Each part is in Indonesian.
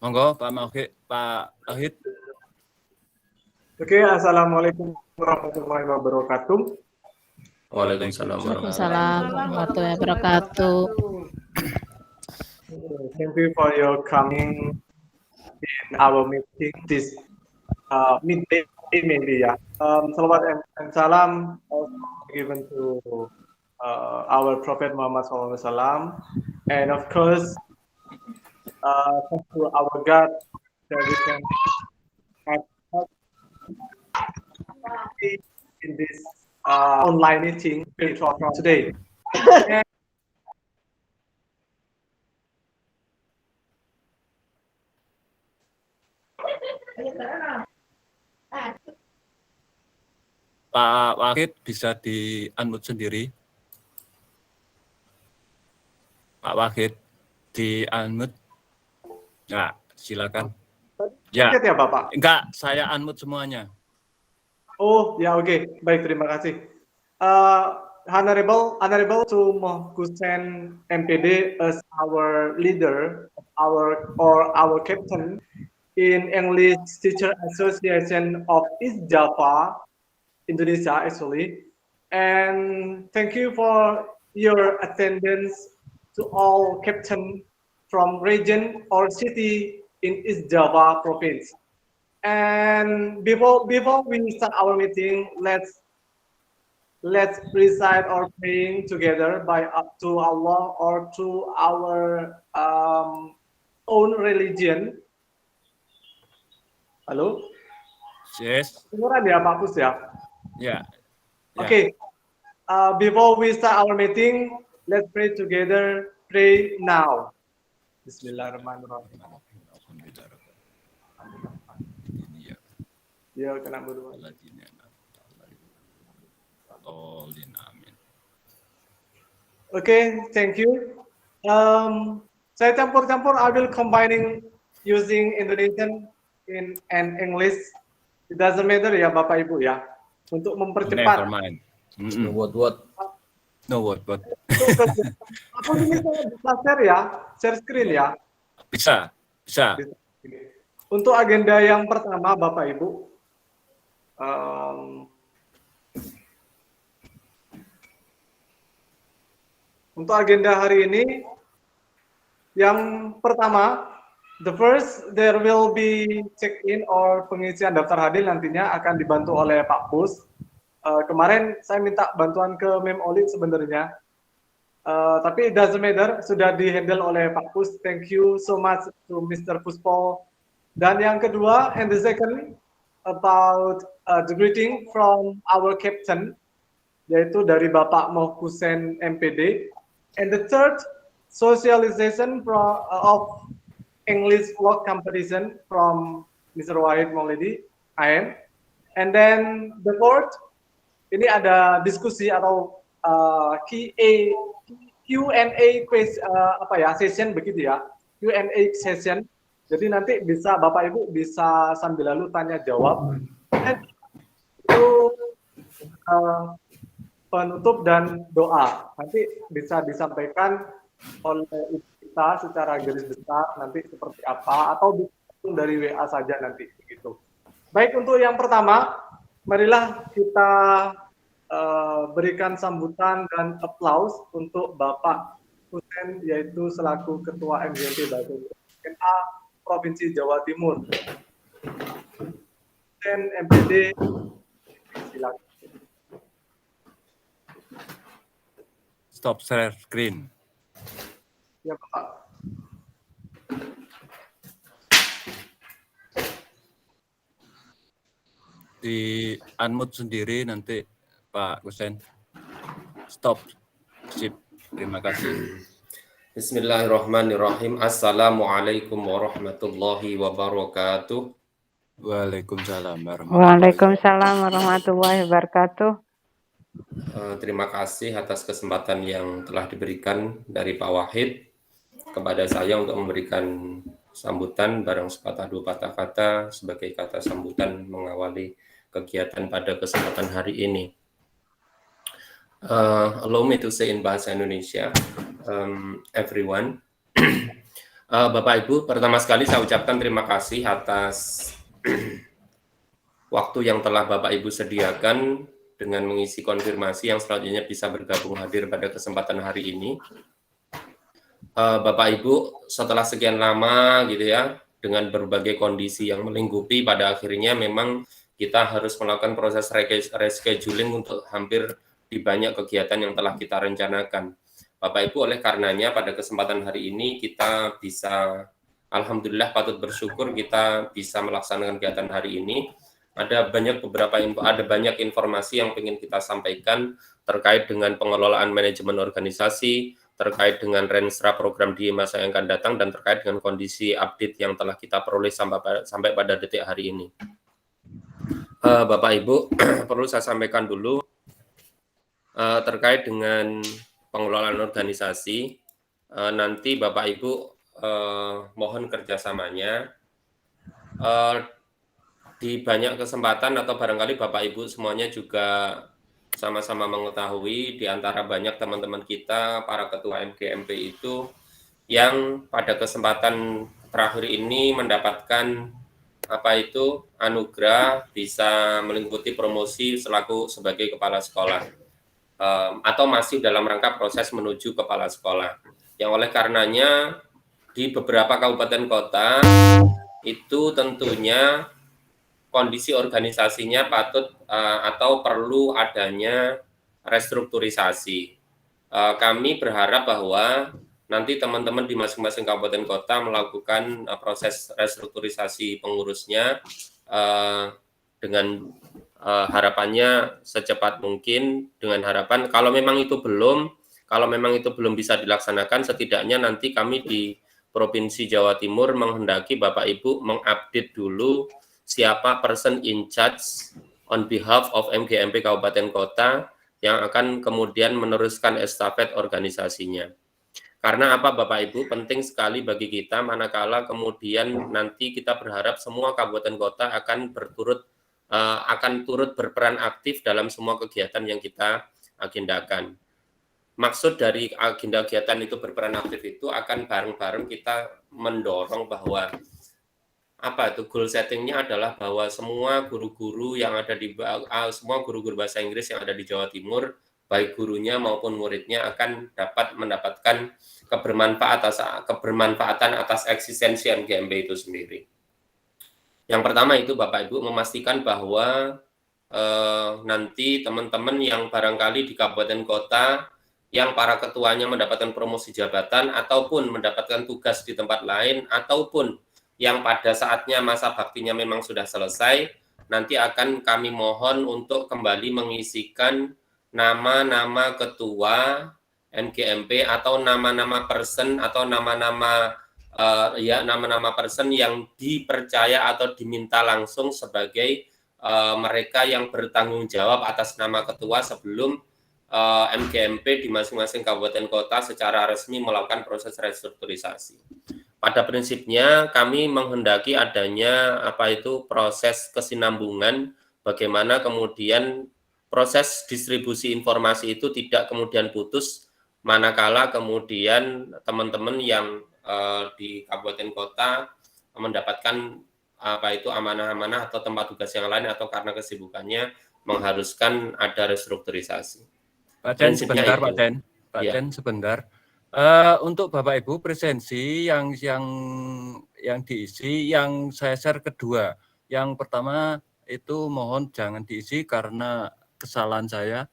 Monggo Pak Wahid. Oke, assalamualaikum warahmatullahi wabarakatuh. Waalaikumsalam warahmatullahi wabarakatuh. Thank you for your coming in our meeting this midday maybe ya. Salawat and salam given to our Prophet Muhammad SAW, and of course thank to our God that we can have in this online meeting today. And Pak Wahid bisa di-unmute sendiri. Pak Wahid di-unmute. Ya, silakan. Ya. ya Bapak? Enggak, saya unmute semuanya. Oh, ya oke. Baik, terima kasih. Honorable to Hussein MPD as our leader, our captain in English Teacher Association of East Java, Indonesia actually. And thank you for your attendance to all captain from region or city in East Java province. And before we start our meeting, let's recite or praying together by up to Allah or to our own religion. Halo? Yes. Kedengeran ya Pak Pus ya? Ya. Okay. Before we start our meeting, let's pray together. Pray now. Bismillahirrahmanirrahim. Ya, kena berdua. Okay, thank you. Saya campur-campur. I will combining using Indonesian and English. It doesn't matter ya Bapak Ibu ya. Untuk mempercepat. Never mind. No what. Aku ini saya bisa share ya, share screen ya. Bisa. Untuk agenda yang pertama Bapak Ibu, untuk agenda hari ini, yang pertama, the first there will be check-in or pengisian daftar hadir nantinya akan dibantu oleh Pak Pus. Kemarin saya minta bantuan ke Mem Olid sebenarnya, tapi it doesn't matter, sudah di-handle oleh Pak Pus. Thank you so much to Mr. Puspo. Dan yang kedua, and the second, about the greeting from our captain, yaitu dari Bapak Mohkusen MPD. And the third, socialization of English work competition from Mr. Wahid Maulidi, IM. And then the fourth, ini ada diskusi atau Q&A session begitu ya, Q&A session. Jadi nanti bisa Bapak Ibu bisa sambil lalu tanya jawab. Dan itu penutup dan doa nanti bisa disampaikan oleh kita secara garis besar nanti seperti apa, atau bisa dari WA saja nanti begitu. Baik, untuk yang pertama, marilah kita berikan sambutan dan aplaus untuk Bapak Hussein, yaitu selaku Ketua MGMP Bahasa SMA Provinsi Jawa Timur. Hussein MPD, silakan. Stop share screen. Ya Pak. Di unmute sendiri nanti Pak Hussein. Stop. Sip. Terima kasih. Bismillahirrahmanirrahim. Assalamualaikum warahmatullahi wabarakatuh. Waalaikumsalam Waalaikumsalam warahmatullahi wabarakatuh. Terima kasih atas kesempatan yang telah diberikan dari Pak Wahid kepada saya untuk memberikan sambutan barang sepatah dua patah kata sebagai kata sambutan mengawali kegiatan pada kesempatan hari ini. Allow me to say in bahasa Indonesia, everyone. Bapak Ibu, pertama sekali saya ucapkan terima kasih atas waktu yang telah Bapak Ibu sediakan dengan mengisi konfirmasi yang selanjutnya bisa bergabung hadir pada kesempatan hari ini. Bapak Ibu, setelah sekian lama gitu ya, dengan berbagai kondisi yang melingkupi, pada akhirnya memang kita harus melakukan proses rescheduling untuk hampir di banyak kegiatan yang telah kita rencanakan. Bapak Ibu, oleh karenanya pada kesempatan hari ini kita bisa, alhamdulillah patut bersyukur kita bisa melaksanakan kegiatan hari ini. Ada banyak informasi yang ingin kita sampaikan terkait dengan pengelolaan manajemen organisasi, terkait dengan renstra program di masa yang akan datang, dan terkait dengan kondisi update yang telah kita peroleh sampai pada detik hari ini. Bapak Ibu, perlu saya sampaikan dulu terkait dengan pengelolaan organisasi, nanti Bapak Ibu mohon kerjasamanya. Di banyak kesempatan atau barangkali Bapak Ibu semuanya juga sama-sama mengetahui di antara banyak teman-teman kita, para ketua MGMP itu yang pada kesempatan terakhir ini mendapatkan anugerah bisa mengikuti promosi sebagai kepala sekolah, atau masih dalam rangka proses menuju kepala sekolah. Yang oleh karenanya di beberapa kabupaten kota itu tentunya kondisi organisasinya patut atau perlu adanya restrukturisasi. Kami berharap bahwa nanti teman-teman di masing-masing kabupaten kota melakukan proses restrukturisasi pengurusnya dengan harapannya secepat mungkin, dengan harapan kalau memang itu belum bisa dilaksanakan, setidaknya nanti kami di Provinsi Jawa Timur menghendaki Bapak Ibu mengupdate dulu siapa person in charge on behalf of MGMP Kabupaten Kota yang akan kemudian meneruskan estafet organisasinya. Karena apa Bapak Ibu, penting sekali bagi kita manakala kemudian nanti kita berharap semua kabupaten kota akan turut berperan aktif dalam semua kegiatan yang kita agendakan. Maksud dari agenda kegiatan itu berperan aktif itu akan bareng-bareng kita mendorong bahwa goal settingnya adalah bahwa semua guru-guru yang ada semua guru-guru bahasa Inggris yang ada di Jawa Timur, baik gurunya maupun muridnya akan dapat mendapatkan kebermanfaatan atas eksistensi MGMP itu sendiri. Yang pertama itu Bapak Ibu memastikan bahwa nanti teman-teman yang barangkali di kabupaten kota yang para ketuanya mendapatkan promosi jabatan ataupun mendapatkan tugas di tempat lain ataupun yang pada saatnya masa baktinya memang sudah selesai, nanti akan kami mohon untuk kembali mengisikan nama-nama ketua MGMP atau nama-nama person atau nama-nama person yang dipercaya atau diminta langsung sebagai mereka yang bertanggung jawab atas nama ketua sebelum MGMP di masing-masing kabupaten kota secara resmi melakukan proses restrukturisasi. Pada prinsipnya kami menghendaki adanya proses kesinambungan, bagaimana kemudian proses distribusi informasi itu tidak kemudian putus manakala kemudian teman-teman yang di kabupaten kota mendapatkan amanah-amanah atau tempat tugas yang lain atau karena kesibukannya mengharuskan ada restrukturisasi. Pak Chen sebentar, Pak Chen sebentar. Untuk Bapak Ibu presensi yang diisi, yang saya share kedua. Yang pertama itu mohon jangan diisi karena kesalahan saya.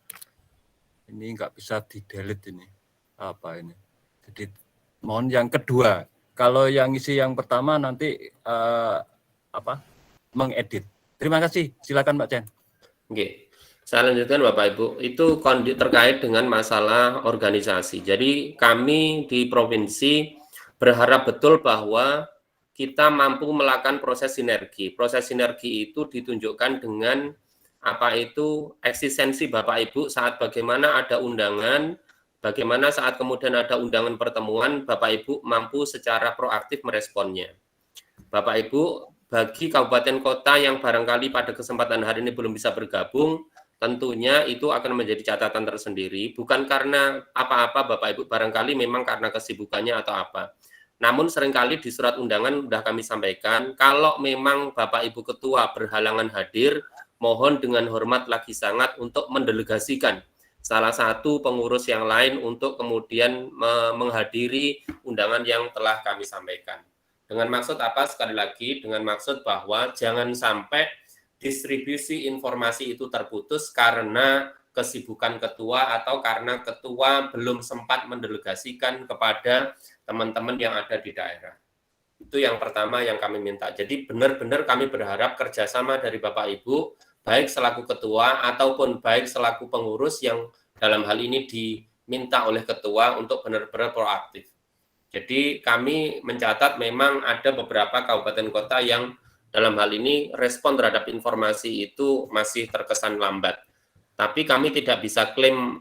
Ini nggak bisa di-delete ini. Jadi mohon yang kedua. Kalau yang isi yang pertama nanti mengedit. Terima kasih. Silakan Pak Chen. Oke. Saya lanjutkan Bapak Ibu, itu terkait dengan masalah organisasi. Jadi kami di provinsi berharap betul bahwa kita mampu melakukan proses sinergi. Proses sinergi itu ditunjukkan dengan eksistensi Bapak Ibu saat bagaimana ada undangan, bagaimana saat kemudian ada undangan pertemuan, Bapak Ibu mampu secara proaktif meresponnya. Bapak Ibu, bagi kabupaten kota yang barangkali pada kesempatan hari ini belum bisa bergabung, tentunya itu akan menjadi catatan tersendiri, bukan karena apa-apa Bapak Ibu, barangkali memang karena kesibukannya atau apa. Namun seringkali di surat undangan sudah kami sampaikan, kalau memang Bapak Ibu Ketua berhalangan hadir, mohon dengan hormat lagi sangat untuk mendelegasikan salah satu pengurus yang lain untuk kemudian menghadiri undangan yang telah kami sampaikan. Dengan maksud apa? Sekali lagi, dengan maksud bahwa jangan sampai distribusi informasi itu terputus karena kesibukan ketua atau karena ketua belum sempat mendelegasikan kepada teman-teman yang ada di daerah. Itu yang pertama yang kami minta. Jadi benar-benar kami berharap kerjasama dari Bapak Ibu, baik selaku ketua ataupun baik selaku pengurus yang dalam hal ini diminta oleh ketua untuk benar-benar proaktif. Jadi kami mencatat memang ada beberapa kabupaten kota yang dalam hal ini respon terhadap informasi itu masih terkesan lambat. Tapi kami tidak bisa klaim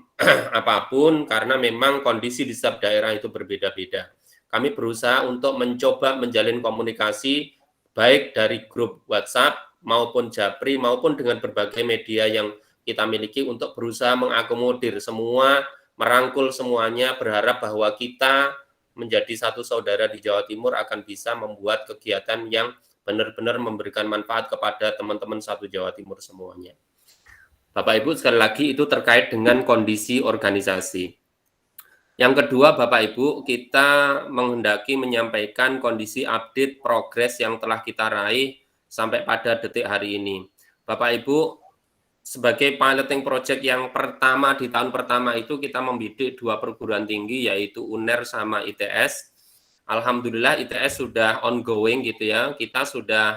apapun karena memang kondisi di setiap daerah itu berbeda-beda. Kami berusaha untuk mencoba menjalin komunikasi baik dari grup WhatsApp maupun Japri maupun dengan berbagai media yang kita miliki untuk berusaha mengakomodir semua, merangkul semuanya, berharap bahwa kita menjadi satu saudara di Jawa Timur akan bisa membuat kegiatan yang benar-benar memberikan manfaat kepada teman-teman satu Jawa Timur semuanya. Bapak Ibu, sekali lagi itu terkait dengan kondisi organisasi. Yang kedua, Bapak Ibu, kita menghendaki menyampaikan kondisi update progres yang telah kita raih sampai pada detik hari ini. Bapak Ibu, sebagai piloting project yang pertama di tahun pertama itu kita membidik 2 perguruan tinggi yaitu UNER sama ITS. Alhamdulillah ITS sudah ongoing gitu ya. Kita sudah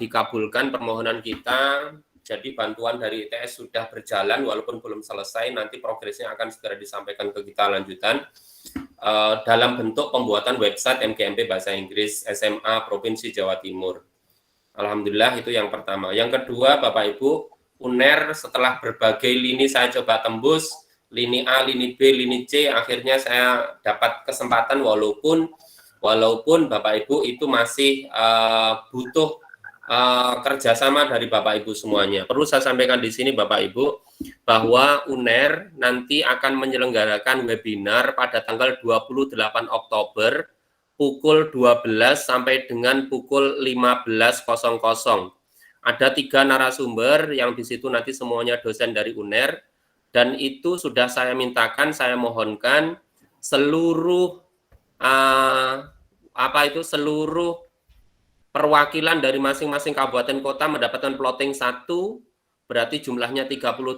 dikabulkan permohonan kita. Jadi bantuan dari ITS sudah berjalan walaupun belum selesai, nanti progresnya akan segera disampaikan ke kita lanjutan dalam bentuk pembuatan website MGMP Bahasa Inggris SMA Provinsi Jawa Timur. Alhamdulillah itu yang pertama. Yang kedua, Bapak Ibu, UNER setelah berbagai lini saya coba tembus, lini A, lini B, lini C, akhirnya saya dapat kesempatan walaupun Bapak Ibu itu masih butuh kerjasama dari Bapak Ibu semuanya. Perlu saya sampaikan di sini Bapak Ibu bahwa UNER nanti akan menyelenggarakan webinar pada tanggal 28 Oktober pukul 12 sampai dengan pukul 15.00. Ada 3 narasumber yang di situ nanti semuanya dosen dari UNER dan itu sudah saya mintakan, saya mohonkan seluruh seluruh perwakilan dari masing-masing kabupaten kota mendapatkan plotting 1, berarti jumlahnya 38,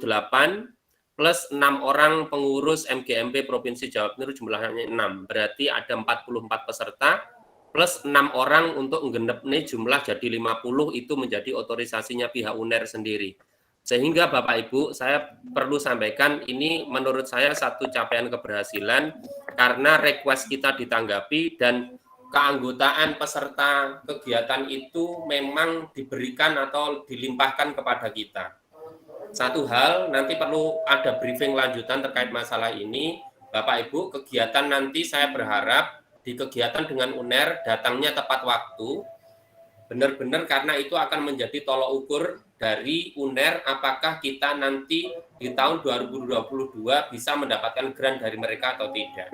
plus 6 orang pengurus MGMP Provinsi Jawa Timur jumlahnya 6, berarti ada 44 peserta, plus 6 orang untuk menggenep nih jumlah jadi 50, itu menjadi otorisasinya pihak UNER sendiri. Sehingga Bapak Ibu, saya perlu sampaikan ini menurut saya satu capaian keberhasilan karena request kita ditanggapi dan keanggotaan peserta kegiatan itu memang diberikan atau dilimpahkan kepada kita. Satu hal, nanti perlu ada briefing lanjutan terkait masalah ini. Bapak Ibu, kegiatan nanti saya berharap di kegiatan dengan UNER datangnya tepat waktu, benar-benar karena itu akan menjadi tolok ukur dari UNER apakah kita nanti di tahun 2022 bisa mendapatkan grant dari mereka atau tidak.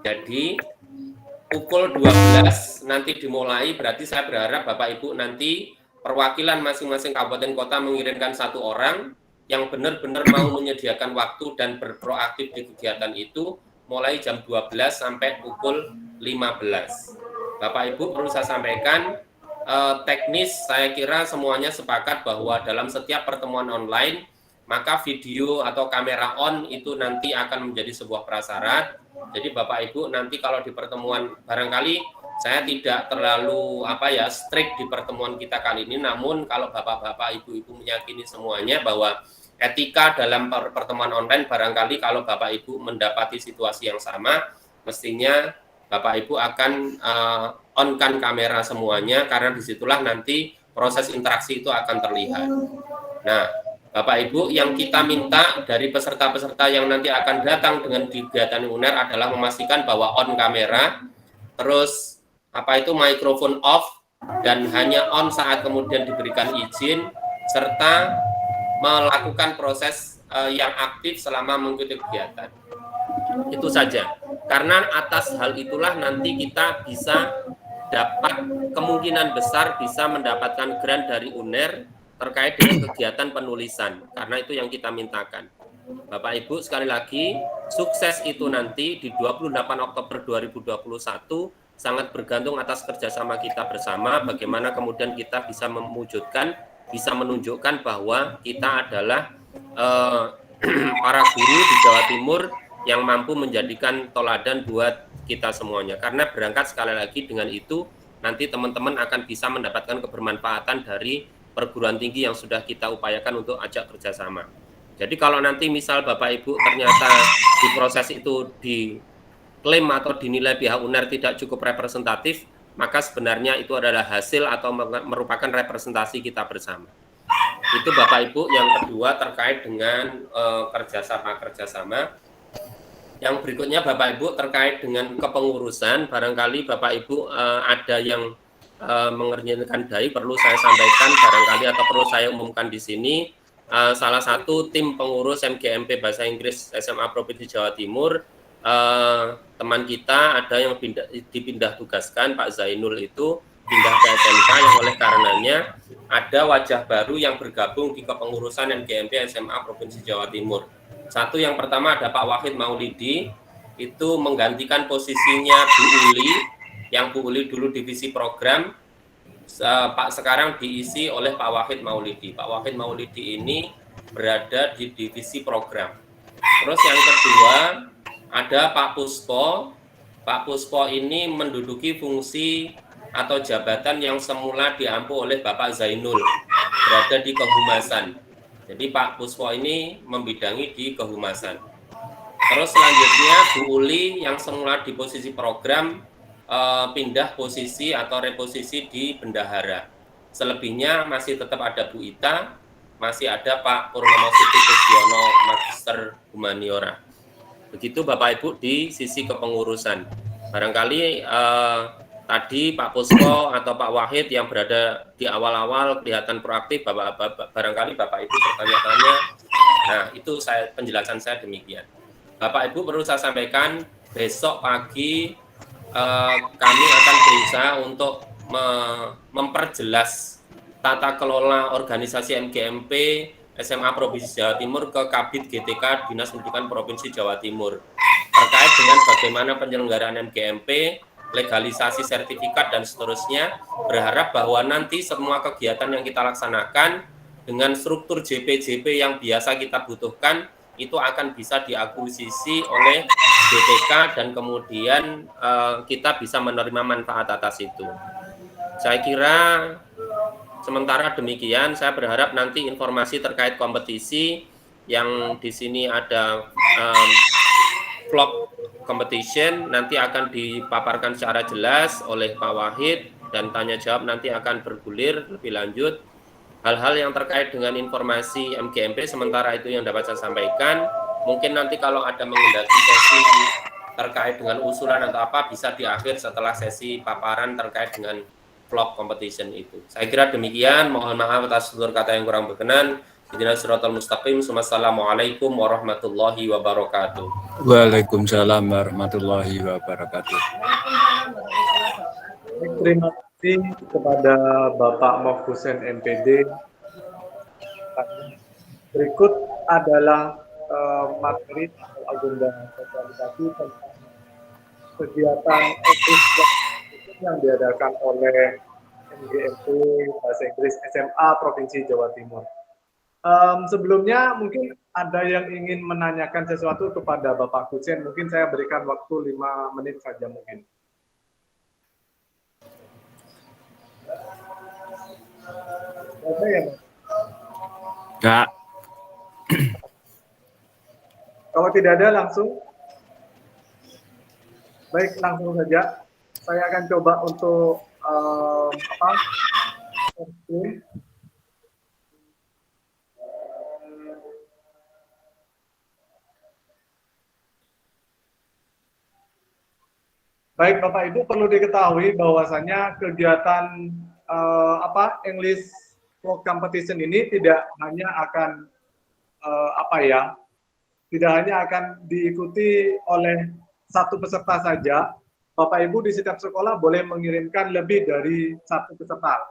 Jadi pukul 12 nanti dimulai, berarti saya berharap Bapak Ibu nanti perwakilan masing-masing kabupaten kota mengirimkan 1 orang yang benar-benar mau menyediakan waktu dan berproaktif di kegiatan itu mulai jam 12 sampai pukul 15. Bapak Ibu perlu saya sampaikan, teknis saya kira semuanya sepakat bahwa dalam setiap pertemuan online maka video atau kamera on itu nanti akan menjadi sebuah prasyarat. Jadi Bapak Ibu nanti kalau di pertemuan barangkali saya tidak terlalu strict di pertemuan kita kali ini, namun kalau Bapak-bapak Ibu-ibu meyakini semuanya bahwa etika dalam pertemuan online barangkali kalau Bapak Ibu mendapati situasi yang sama, mestinya Bapak Ibu akan on-kan kamera semuanya karena disitulah nanti proses interaksi itu akan terlihat. Nah, Bapak Ibu, yang kita minta dari peserta-peserta yang nanti akan datang dengan kegiatan UNER adalah memastikan bahwa on kamera, terus mikrofon off, dan hanya on saat kemudian diberikan izin, serta melakukan proses yang aktif selama mengikuti kegiatan. Itu saja. Karena atas hal itulah nanti kita bisa dapat kemungkinan besar bisa mendapatkan grant dari UNER terkait dengan kegiatan penulisan. Karena itu yang kita mintakan. Bapak Ibu, sekali lagi, sukses itu nanti di 28 Oktober 2021 sangat bergantung atas kerjasama kita bersama, bagaimana kemudian kita bisa mewujudkan, bisa menunjukkan bahwa kita adalah para guru di Jawa Timur yang mampu menjadikan toladan buat kita semuanya. Karena berangkat sekali lagi dengan itu, nanti teman-teman akan bisa mendapatkan kebermanfaatan dari perguruan tinggi yang sudah kita upayakan untuk ajak kerjasama. Jadi kalau nanti misal Bapak Ibu ternyata di proses itu diklaim atau dinilai pihak UNER tidak cukup representatif, maka sebenarnya itu adalah hasil atau merupakan representasi kita bersama. Itu Bapak Ibu. Yang kedua terkait dengan kerjasama. Yang berikutnya Bapak Ibu terkait dengan kepengurusan, barangkali Bapak Ibu ada yang mengerjakan dai, perlu saya sampaikan barangkali atau perlu saya umumkan di sini. Salah satu tim pengurus MGMP Bahasa Inggris SMA Provinsi Jawa Timur, teman kita ada yang dipindah tugaskan, Pak Zainul itu pindah ke SMK, yang oleh karenanya ada wajah baru yang bergabung di kepengurusan MGMP SMA Provinsi Jawa Timur. Satu yang pertama ada Pak Wahid Maulidi, itu menggantikan posisinya Bu Uli, yang Bu Uli dulu divisi program, Pak sekarang diisi oleh Pak Wahid Maulidi. Pak Wahid Maulidi ini berada di divisi program. Terus yang kedua ada Pak Puspo. Pak Puspo ini menduduki fungsi atau jabatan yang semula diampu oleh Bapak Zainul, berada di kehumasan. Jadi Pak Puspo ini membidangi di kehumasan. Terus selanjutnya Bu Uli yang semula di posisi program pindah posisi atau reposisi di bendahara. Selebihnya masih tetap ada Bu Ita, masih ada Pak Purnomo Siti Kusyono, Magister Humaniora. Begitu Bapak Ibu di sisi kepengurusan. Barangkali tadi Pak Puspo atau Pak Wahid yang berada di awal-awal kelihatan proaktif, barangkali Bapak Ibu bertanya-tanya. Nah, itu penjelasan saya demikian. Bapak Ibu perlu saya sampaikan, besok pagi kami akan berusaha untuk memperjelas tata kelola organisasi MGMP SMA Provinsi Jawa Timur ke Kabid GTK Dinas Pendidikan Provinsi Jawa Timur terkait dengan bagaimana penyelenggaraan MGMP, legalisasi sertifikat dan seterusnya. Berharap bahwa nanti semua kegiatan yang kita laksanakan dengan struktur JP-JP yang biasa kita butuhkan itu akan bisa diakuisisi oleh BPK dan kemudian kita bisa menerima manfaat atas itu. Saya kira sementara demikian. Saya berharap nanti informasi terkait kompetisi yang di sini ada vlog competition nanti akan dipaparkan secara jelas oleh Pak Wahid dan tanya jawab nanti akan bergulir lebih lanjut. Hal-hal yang terkait dengan informasi MGMP sementara itu yang dapat saya sampaikan. Mungkin nanti kalau ada menghendaki sesi terkait dengan usulan atau apa bisa di akhir setelah sesi paparan terkait dengan vlog competition itu. Saya kira demikian. Mohon maaf atas tutur kata yang kurang berkenan. Ihdinas siratal mustaqim. Wassalamualaikum warahmatullahi wabarakatuh. Waalaikumsalam warahmatullahi wabarakatuh. Terima kasih kepada Bapak Mof Husain MPD. Berikut adalah materi atau agenda sosialisasi tentang kegiatan yang diadakan oleh MGMP Bahasa Inggris SMA Provinsi Jawa Timur. Sebelumnya mungkin ada yang ingin menanyakan sesuatu kepada Bapak Husain. Mungkin saya berikan waktu 5 menit saja mungkin. Ada yang? Enggak. Kalau tidak ada langsung. Baik, langsung saja. Saya akan coba untuk Baik, Bapak Ibu, perlu diketahui bahwasanya kegiatan English Vlog Competition ini tidak hanya akan tidak hanya akan diikuti oleh satu peserta saja, Bapak Ibu di setiap sekolah boleh mengirimkan lebih dari satu peserta.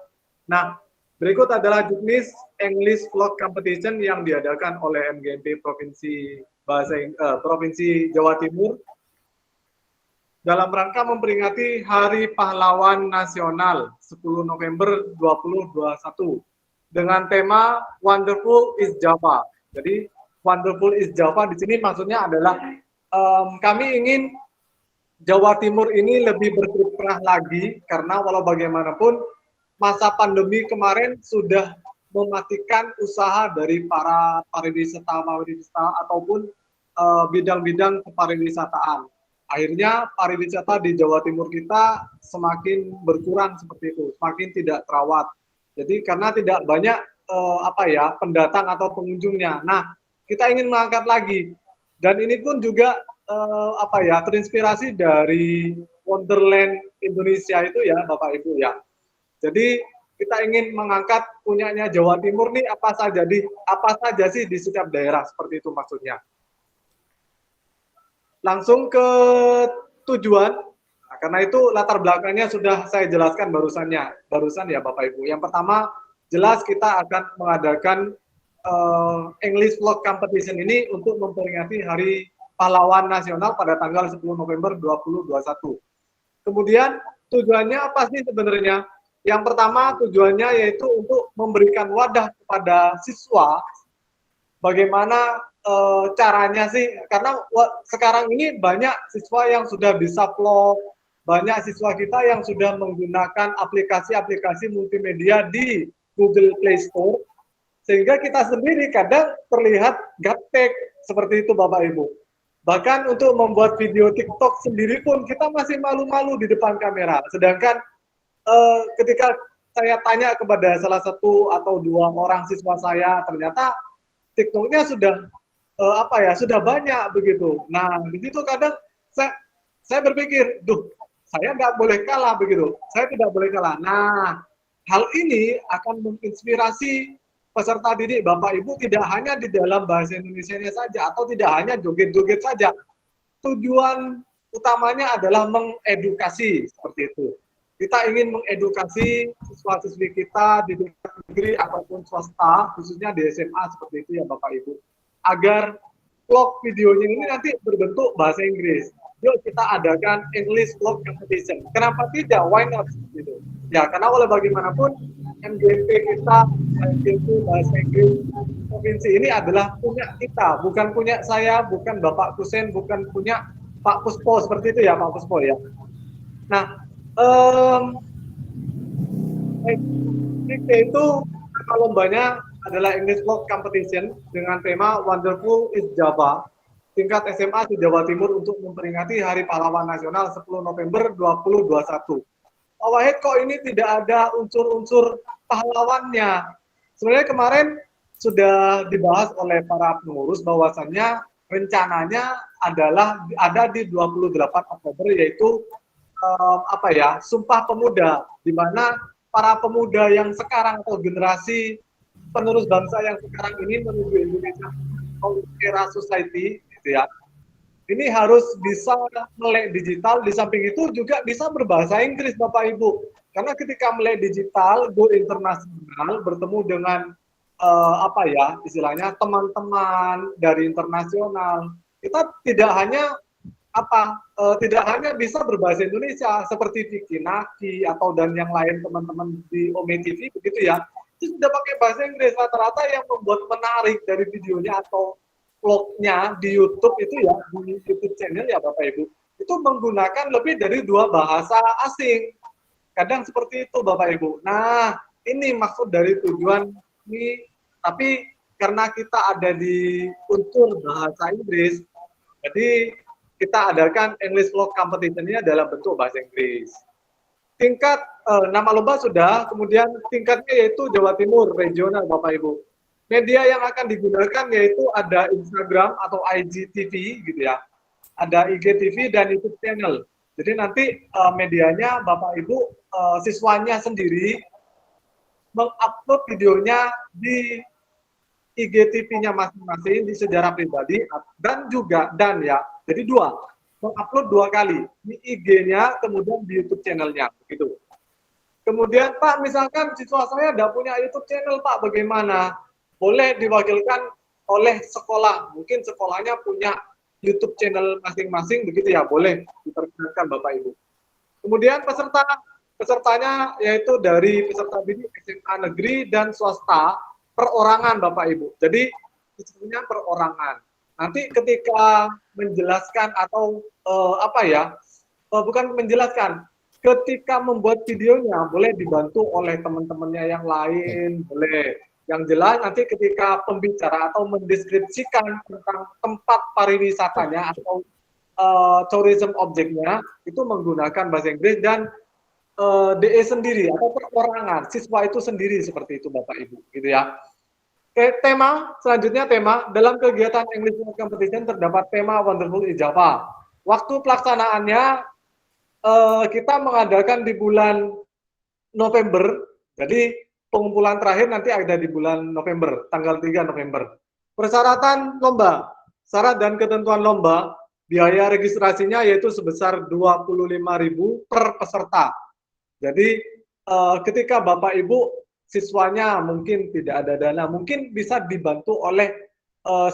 Nah, berikut adalah juknis English Vlog Competition yang diadakan oleh MGMP Provinsi Jawa Timur dalam rangka memperingati Hari Pahlawan Nasional 10 November 2021 dengan tema Wonderful is Java. Jadi Wonderful is Java di sini maksudnya adalah kami ingin Jawa Timur ini lebih berkiprah lagi karena walau bagaimanapun masa pandemi kemarin sudah mematikan usaha dari para pariwisata ataupun bidang-bidang kepariwisataan. Akhirnya pariwisata di Jawa Timur kita semakin berkurang seperti itu, semakin tidak terawat. Jadi karena tidak banyak pendatang atau pengunjungnya. Nah, kita ingin mengangkat lagi. Dan ini pun juga terinspirasi dari Wonderland Indonesia itu ya, Bapak Ibu ya. Jadi kita ingin mengangkat punyanya Jawa Timur nih apa saja sih di setiap daerah seperti itu maksudnya. Langsung ke tujuan, nah, karena itu latar belakangnya sudah saya jelaskan barusan ya Bapak Ibu. Yang pertama, jelas kita akan mengadakan English Vlog Competition ini untuk memperingati Hari Pahlawan Nasional pada tanggal 10 November 2021. Kemudian tujuannya apa sih sebenarnya? Yang pertama tujuannya yaitu untuk memberikan wadah kepada siswa bagaimana caranya sih, karena sekarang ini banyak siswa yang sudah bisa vlog, banyak siswa kita yang sudah menggunakan aplikasi-aplikasi multimedia di Google Play Store, sehingga kita sendiri kadang terlihat gaptek seperti itu Bapak Ibu. Bahkan untuk membuat video TikTok sendiri pun kita masih malu-malu di depan kamera, sedangkan ketika saya tanya kepada salah satu atau dua orang siswa saya, ternyata TikToknya sudah banyak begitu. Nah, di situ kadang saya berpikir, saya nggak boleh kalah begitu. Saya tidak boleh kalah. Nah, hal ini akan menginspirasi peserta didik Bapak Ibu tidak hanya di dalam bahasa Indonesianya saja atau tidak hanya joget-joget saja. Tujuan utamanya adalah mengedukasi seperti itu. Kita ingin mengedukasi siswa-siswi kita di negeri ataupun swasta, khususnya di SMA seperti itu ya Bapak Ibu, agar vlog videonya ini nanti berbentuk bahasa Inggris. Yuk kita adakan English Vlog Competition. Kenapa tidak? Why not? Gitu. Ya karena oleh bagaimanapun MGP kita, yaitu bahasa Inggris provinsi ini adalah punya kita, bukan punya saya, bukan Bapak Kusen, bukan punya Pak Puspo seperti itu ya Pak Puspo ya. Nah, itu lombanya adalah English Vlog Competition dengan tema Wonderful is Java tingkat SMA di Jawa Timur untuk memperingati Hari Pahlawan Nasional 10 November 2021. Pak Wahid, kok ini tidak ada unsur-unsur pahlawannya? Sebenarnya kemarin sudah dibahas oleh para pengurus bahwasannya rencananya adalah ada di 28 Oktober yaitu Sumpah Pemuda, di mana para pemuda yang sekarang atau generasi penerus bangsa yang sekarang ini menuju Indonesia era society, gitu ya. Ini harus bisa melek digital, di samping itu juga bisa berbahasa Inggris Bapak Ibu. Karena ketika melek digital, go internasional, bertemu dengan istilahnya teman-teman dari internasional, kita tidak hanya bisa berbahasa Indonesia seperti Vicky Naki atau dan yang lain teman-teman di Ome TV begitu ya, itu sudah pakai bahasa Inggris. Rata-rata yang membuat menarik dari videonya atau vlognya di YouTube itu ya, di YouTube channel ya Bapak Ibu, itu menggunakan lebih dari 2 bahasa asing. Kadang seperti itu Bapak Ibu. Nah, ini maksud dari tujuan ini, tapi karena kita ada di unsur bahasa Inggris, jadi kita adakan English Vlog Competition-nya dalam bentuk bahasa Inggris. Tingkat nama lomba sudah, kemudian tingkatnya yaitu Jawa Timur regional Bapak Ibu. Media yang akan digunakan yaitu ada Instagram atau IGTV gitu ya. Ada IGTV dan YouTube channel. Jadi nanti medianya Bapak Ibu siswanya sendiri mengupload videonya di IGTV-nya masing-masing di sejarah pribadi dan ya. Jadi 2. mengupload 2 kali di IG-nya kemudian di YouTube channel-nya begitu. Kemudian Pak, misalkan siswa saya tidak punya YouTube channel Pak, bagaimana? Boleh diwakilkan oleh sekolah, mungkin sekolahnya punya YouTube channel masing-masing begitu ya, boleh diperkenalkan Bapak Ibu. Kemudian pesertanya yaitu dari peserta didik SMA negeri dan swasta perorangan Bapak Ibu. Jadi sistemnya perorangan. Nanti ketika menjelaskan atau bukan menjelaskan, ketika membuat videonya boleh dibantu oleh teman-temannya yang lain, boleh. Yang jelas nanti ketika pembicara atau mendeskripsikan tentang tempat pariwisatanya atau tourism objeknya itu menggunakan bahasa Inggris dan DE sendiri atau perorangan, siswa itu sendiri seperti itu Bapak Ibu, gitu ya. Oke, selanjutnya dalam kegiatan English World Competition terdapat tema Wonderful in Java. Waktu pelaksanaannya kita mengadakan di bulan November, jadi pengumpulan terakhir nanti ada di bulan November, tanggal 3 November. Persyaratan lomba, syarat dan ketentuan lomba, biaya registrasinya yaitu sebesar 25.000 per peserta. Jadi ketika Bapak Ibu siswanya mungkin tidak ada dana, mungkin bisa dibantu oleh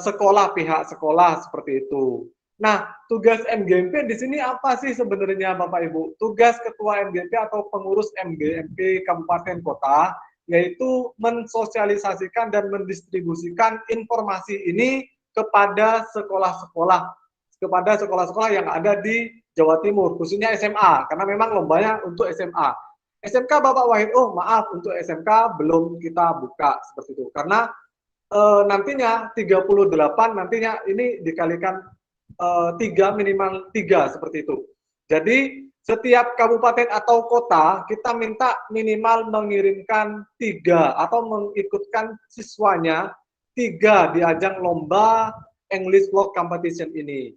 sekolah, pihak sekolah seperti itu. Nah, tugas MGMP di sini apa sih sebenarnya Bapak Ibu? Tugas Ketua MGMP atau pengurus MGMP Kabupaten Kota yaitu mensosialisasikan dan mendistribusikan informasi ini kepada sekolah-sekolah yang ada di Jawa Timur, khususnya SMA, karena memang lombanya untuk SMA. SMK Bapak Wahid, oh maaf, untuk SMK belum kita buka seperti itu, karena nantinya 38 nantinya ini dikalikan 3 minimal 3 seperti itu. Jadi setiap kabupaten atau kota kita minta minimal mengirimkan 3 atau mengikutkan siswanya 3 di ajang lomba English World Competition ini.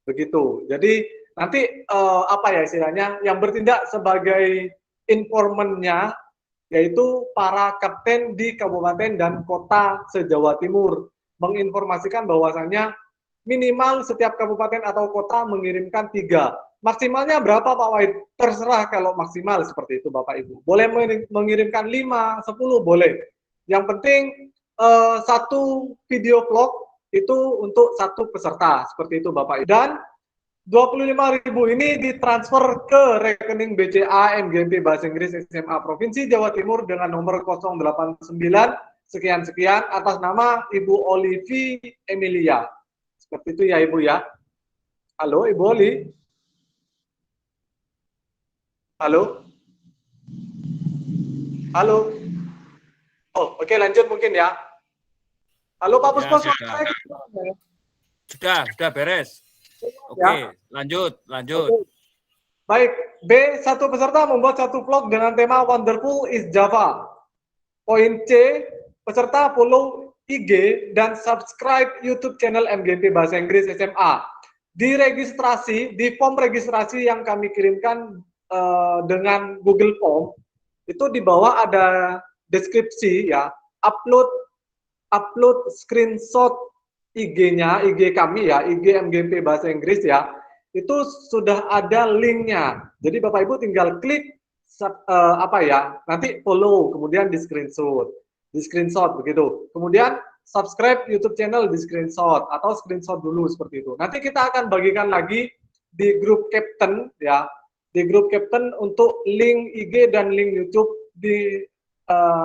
Begitu. Jadi nanti istilahnya yang bertindak sebagai informannya yaitu para kapten di kabupaten dan kota se-Jawa Timur menginformasikan bahwasannya minimal setiap kabupaten atau kota mengirimkan 3. Maksimalnya berapa Pak Wahid? Terserah kalau maksimal seperti itu Bapak Ibu. Boleh mengirimkan 5, 10 boleh. Yang penting satu video vlog itu untuk satu peserta seperti itu Bapak Ibu. Dan 25.000 ini ditransfer ke rekening BCA MGMP Bahasa Inggris SMA Provinsi Jawa Timur dengan nomor 089 sekian-sekian atas nama Ibu Olivi Emilia. Seperti itu ya Ibu ya. Halo Ibu Oli. Halo. Halo. Oh, oke, lanjut mungkin ya. Halo Pak Puspo. Ya, sudah beres. Oke, Ya. lanjut. Oke. Baik, B, satu peserta membuat satu vlog dengan tema Wonderful is Java. Poin C, peserta follow IG dan subscribe YouTube channel MGMP Bahasa Inggris SMA. Di registrasi, di form registrasi yang kami kirimkan dengan Google Form, itu di bawah ada deskripsi ya, upload screenshot IG-nya, IG kami ya, IG MGMP Bahasa Inggris ya, itu sudah ada linknya. Jadi Bapak Ibu tinggal klik nanti follow, kemudian di screenshot begitu. Kemudian subscribe YouTube channel di screenshot atau screenshot dulu seperti itu. Nanti kita akan bagikan lagi di grup Captain ya, di grup Captain untuk link IG dan link YouTube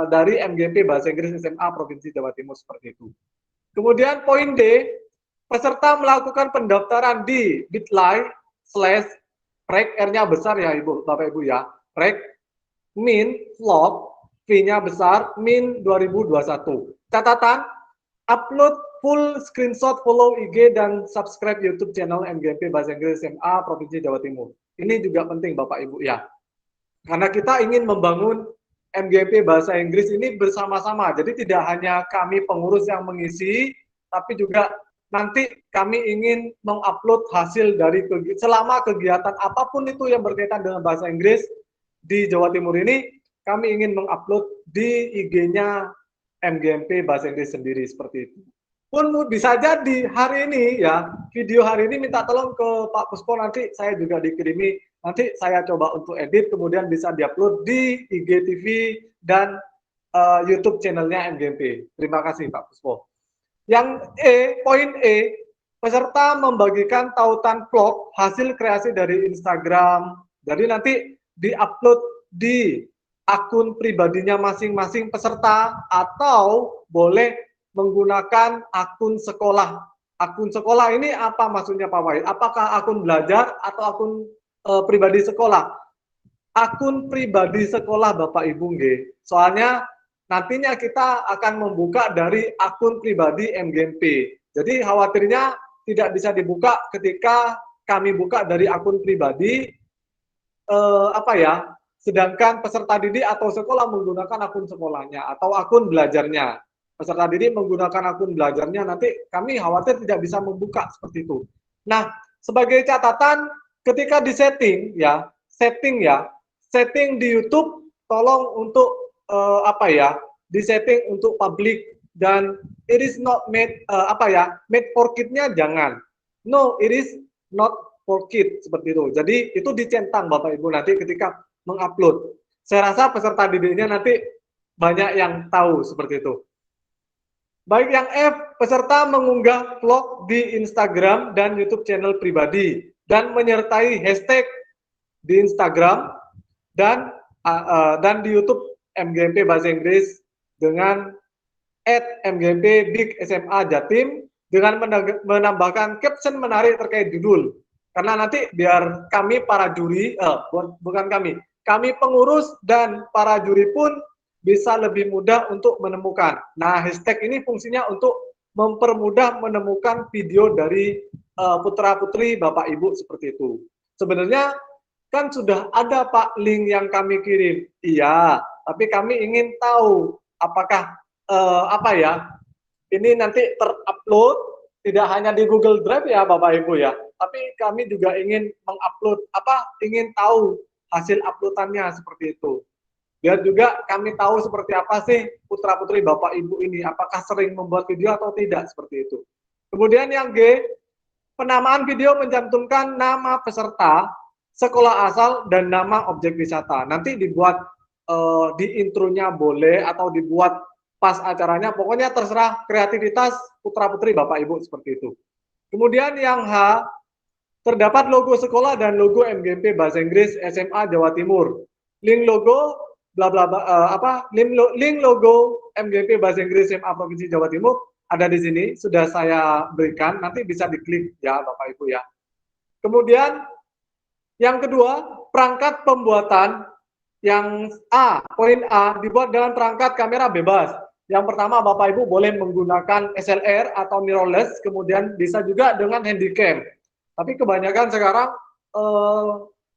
dari MGMP Bahasa Inggris SMA Provinsi Jawa Timur seperti itu. Kemudian poin D, peserta melakukan pendaftaran di bit.ly/rek, R-nya besar ya Ibu, Bapak Ibu ya, rek min vlog, V-nya besar, min 2021. Catatan, upload full screenshot, follow IG dan subscribe YouTube channel MGMP Bahasa Inggris SMA Provinsi Jawa Timur. Ini juga penting Bapak Ibu ya. Karena kita ingin membangun MGMP Bahasa Inggris ini bersama-sama. Jadi tidak hanya kami pengurus yang mengisi, tapi juga nanti kami ingin mengupload hasil dari selama kegiatan apapun itu yang berkaitan dengan bahasa Inggris di Jawa Timur ini, kami ingin mengupload di IG-nya MGMP Bahasa Inggris sendiri seperti itu. pun bisa jadi hari ini ya, video hari ini minta tolong ke Pak Puspo, nanti saya juga dikirimi, nanti saya coba untuk edit, kemudian bisa diupload di IGTV dan YouTube channelnya MGMP. Terima kasih Pak Puspo. Yang poin E, peserta membagikan tautan vlog hasil kreasi dari Instagram. Jadi nanti diupload di akun pribadinya masing-masing peserta atau boleh menggunakan akun sekolah. Akun sekolah ini apa maksudnya Pak Wahid? Apakah akun belajar atau akun pribadi sekolah? Akun pribadi sekolah Bapak Ibu nggih. Soalnya nantinya kita akan membuka dari akun pribadi MGMP. Jadi khawatirnya tidak bisa dibuka ketika kami buka dari akun pribadi sedangkan peserta didik atau sekolah menggunakan akun sekolahnya atau akun belajarnya. Peserta didik menggunakan akun belajarnya, nanti kami khawatir tidak bisa membuka seperti itu. Nah, sebagai catatan ketika di setting di YouTube tolong untuk di setting untuk public dan it is not made made for kid-nya jangan. No, it is not for kid seperti itu. Jadi itu dicentang Bapak Ibu nanti ketika mengupload. Saya rasa peserta didiknya nanti banyak yang tahu seperti itu. Baik yang F, peserta mengunggah vlog di Instagram dan YouTube channel pribadi dan menyertai hashtag di Instagram dan di YouTube MGMP Bahasa Inggris dengan @MGMP Big SMA Jatim dengan menambahkan caption menarik terkait judul. Karena nanti biar kami para juri, bukan kami pengurus dan para juri pun bisa lebih mudah untuk menemukan. Nah, hashtag ini fungsinya untuk mempermudah menemukan video dari putra-putri Bapak Ibu seperti itu. Sebenarnya kan sudah ada Pak link yang kami kirim. Iya, tapi kami ingin tahu apakah ini nanti terupload tidak hanya di Google Drive ya Bapak Ibu ya, tapi kami juga ingin mengupload ingin tahu hasil uploadannya seperti itu. Biar juga kami tahu seperti apa sih putra-putri Bapak Ibu ini, apakah sering membuat video atau tidak seperti itu. Kemudian yang G, penamaan video mencantumkan nama peserta, sekolah asal, dan nama objek wisata. Nanti dibuat di intronya boleh atau dibuat pas acaranya, pokoknya terserah kreativitas putra-putri Bapak Ibu seperti itu. Kemudian yang H, terdapat logo sekolah dan logo MGMP Bahasa Inggris SMA Jawa Timur. Link logo link logo MGMP Bahasa Inggris SMA Provinsi Jawa Timur ada di sini, sudah saya berikan, nanti bisa diklik ya Bapak Ibu ya. Kemudian yang kedua, perangkat pembuatan yang A, poin A, dibuat dengan perangkat kamera bebas. Yang pertama Bapak Ibu boleh menggunakan SLR atau mirrorless, kemudian bisa juga dengan handycam. Tapi kebanyakan sekarang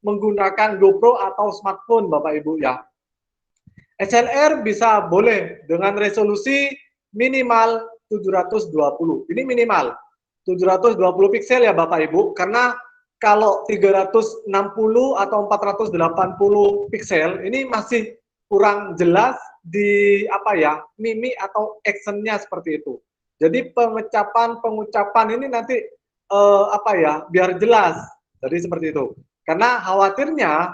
menggunakan GoPro atau smartphone Bapak Ibu ya. SLR bisa boleh dengan resolusi minimal 720. Ini minimal 720 piksel ya Bapak Ibu, karena kalau 360 atau 480 piksel ini masih kurang jelas di mimi atau actionnya seperti itu. Jadi pengucapan ini nanti biar jelas. Jadi seperti itu. Karena khawatirnya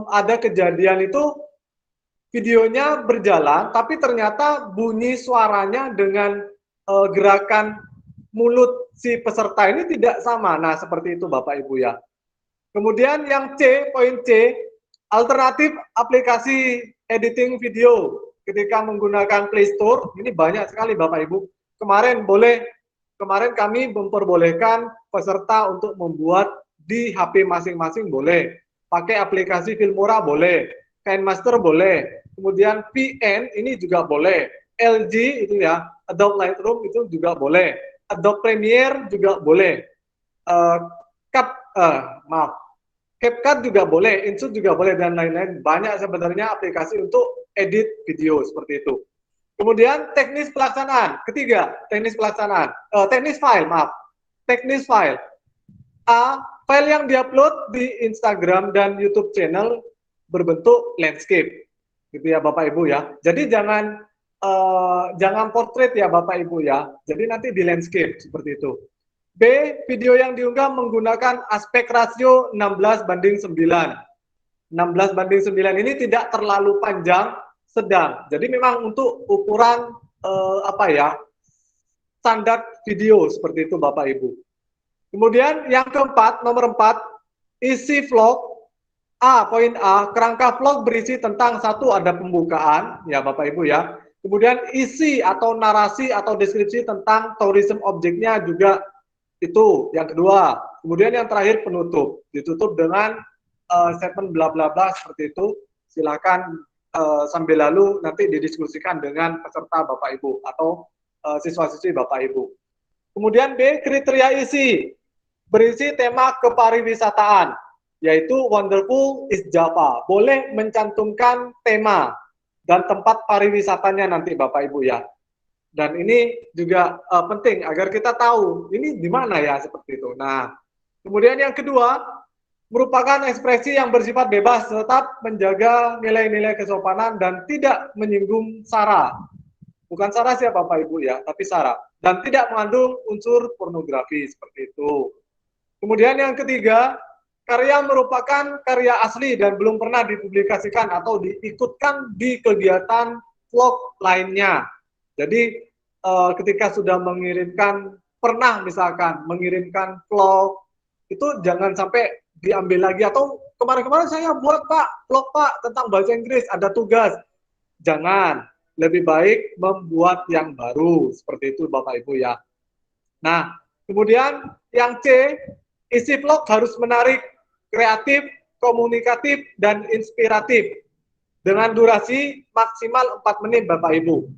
ada kejadian itu videonya berjalan, tapi ternyata bunyi suaranya dengan gerakan mulut si peserta ini tidak sama. Nah, seperti itu Bapak Ibu ya. Kemudian yang C, poin C, alternatif aplikasi editing video ketika menggunakan Play Store. Ini banyak sekali Bapak Ibu. Kemarin kami memperbolehkan peserta untuk membuat di HP masing-masing boleh. Pakai aplikasi Filmora boleh. KineMaster boleh, kemudian VN ini juga boleh, LG itu ya, Adobe Lightroom itu juga boleh, Adobe Premiere juga boleh, CapCut juga boleh, InShot juga boleh, dan lain-lain. Banyak sebenarnya aplikasi untuk edit video seperti itu. Kemudian teknis pelaksanaan, ketiga, teknis file. A, file yang diupload di Instagram dan YouTube channel berbentuk landscape, gitu ya Bapak Ibu ya. Jadi jangan jangan portrait ya Bapak Ibu ya. Jadi nanti di landscape seperti itu. B, video yang diunggah menggunakan aspek rasio 16:9. 16:9 ini tidak terlalu panjang, sedang. Jadi memang untuk ukuran standar video seperti itu Bapak Ibu. Kemudian yang keempat, nomor 4, isi vlog. Poin A, kerangka vlog berisi tentang satu ada pembukaan, ya Bapak Ibu ya. Kemudian isi atau narasi atau deskripsi tentang tourism objeknya juga itu yang kedua. Kemudian yang terakhir penutup, ditutup dengan statement bla bla bla seperti itu. Silakan sambil lalu nanti didiskusikan dengan peserta Bapak Ibu atau siswa-siswi Bapak Ibu. Kemudian B, kriteria isi. Berisi tema kepariwisataan, yaitu Wonderful is Java. Boleh mencantumkan tema dan tempat pariwisatanya nanti Bapak Ibu ya. Dan ini juga penting agar kita tahu ini di mana ya seperti itu. Nah, kemudian yang kedua, merupakan ekspresi yang bersifat bebas, tetap menjaga nilai-nilai kesopanan dan tidak menyinggung sara. Bukan sara siapa Bapak Ibu ya, tapi sara. Dan tidak mengandung unsur pornografi seperti itu. Kemudian yang ketiga, karya merupakan karya asli dan belum pernah dipublikasikan atau diikutkan di kegiatan vlog lainnya. Jadi ketika sudah mengirimkan, pernah misalkan mengirimkan vlog, itu jangan sampai diambil lagi. Atau kemarin-kemarin saya buat Pak, vlog Pak tentang bahasa Inggris, ada tugas. Jangan, lebih baik membuat yang baru. Seperti itu Bapak Ibu ya. Nah, kemudian yang C, isi vlog harus menarik, kreatif, komunikatif, dan inspiratif. Dengan durasi maksimal 4 menit Bapak Ibu.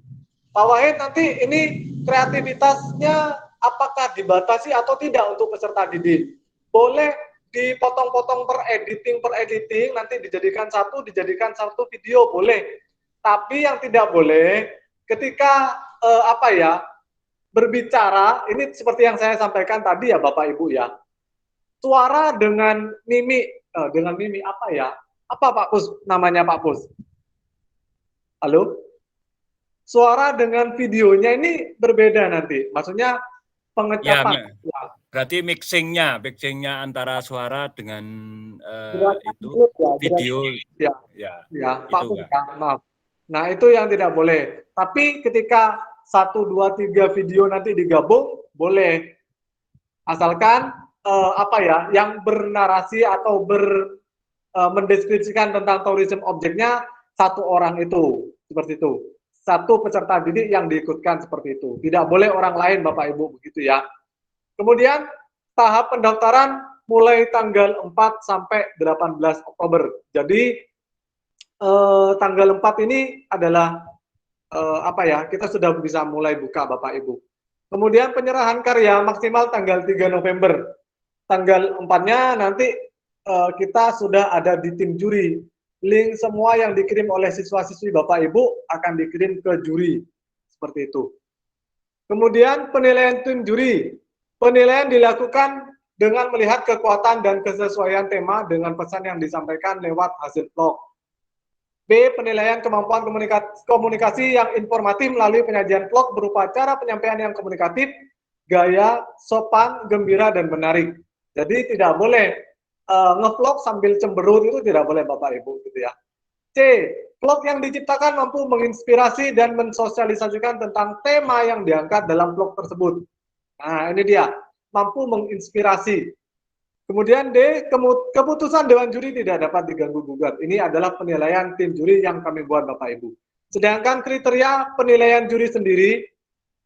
Pak Wahid nanti ini kreativitasnya apakah dibatasi atau tidak untuk peserta didik? Boleh dipotong-potong per editing, nanti dijadikan satu video boleh. Tapi yang tidak boleh ketika berbicara, ini seperti yang saya sampaikan tadi ya Bapak Ibu ya. Suara dengan mimik, apa ya? Apa Pak Pus namanya Pak Pus? Halo? Suara dengan videonya ini berbeda nanti. Maksudnya pengecapan. Ya, berarti mixingnya antara suara dengan itu video. Ya, Pak Pus, maaf. Nah itu yang tidak boleh. Tapi ketika 1, 2, 3 video nanti digabung boleh. Asalkan yang bernarasi atau mendeskripsikan tentang tourism objeknya satu orang itu, seperti itu. Satu peserta didik yang diikutkan seperti itu. Tidak boleh orang lain Bapak Ibu begitu ya. Kemudian tahap pendaftaran mulai tanggal 4 sampai 18 Oktober. Jadi tanggal 4 ini adalah kita sudah bisa mulai buka Bapak Ibu. Kemudian penyerahan karya maksimal tanggal 3 November. Tanggal 4-nya nanti kita sudah ada di tim juri. Link semua yang dikirim oleh siswa-siswi Bapak Ibu akan dikirim ke juri. Seperti itu. Kemudian penilaian tim juri. Penilaian dilakukan dengan melihat kekuatan dan kesesuaian tema dengan pesan yang disampaikan lewat hasil vlog. B. Penilaian kemampuan komunikasi yang informatif melalui penyajian vlog berupa cara penyampaian yang komunikatif, gaya, sopan, gembira, dan menarik. Jadi tidak boleh ngevlog sambil cemberut, itu tidak boleh Bapak Ibu gitu ya. C. Vlog yang diciptakan mampu menginspirasi dan mensosialisasikan tentang tema yang diangkat dalam vlog tersebut. Nah ini dia, mampu menginspirasi. Kemudian D. Keputusan Dewan Juri tidak dapat diganggu-gugat. Ini adalah penilaian tim juri yang kami buat Bapak Ibu. Sedangkan kriteria penilaian juri sendiri,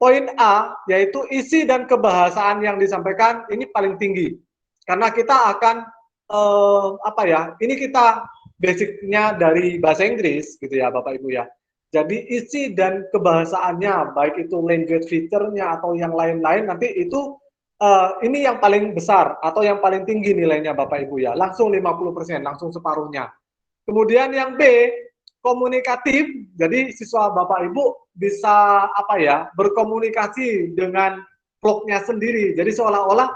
poin A, yaitu isi dan kebahasaan yang disampaikan, ini paling tinggi. Karena kita akan ini kita basicnya dari bahasa Inggris gitu ya Bapak Ibu ya. Jadi isi dan kebahasaannya baik itu language feature-nya atau yang lain-lain nanti itu ini yang paling besar atau yang paling tinggi nilainya Bapak Ibu ya. Langsung 50%, langsung separuhnya. Kemudian yang B, komunikatif. Jadi siswa Bapak Ibu bisa berkomunikasi dengan vlognya sendiri. Jadi seolah-olah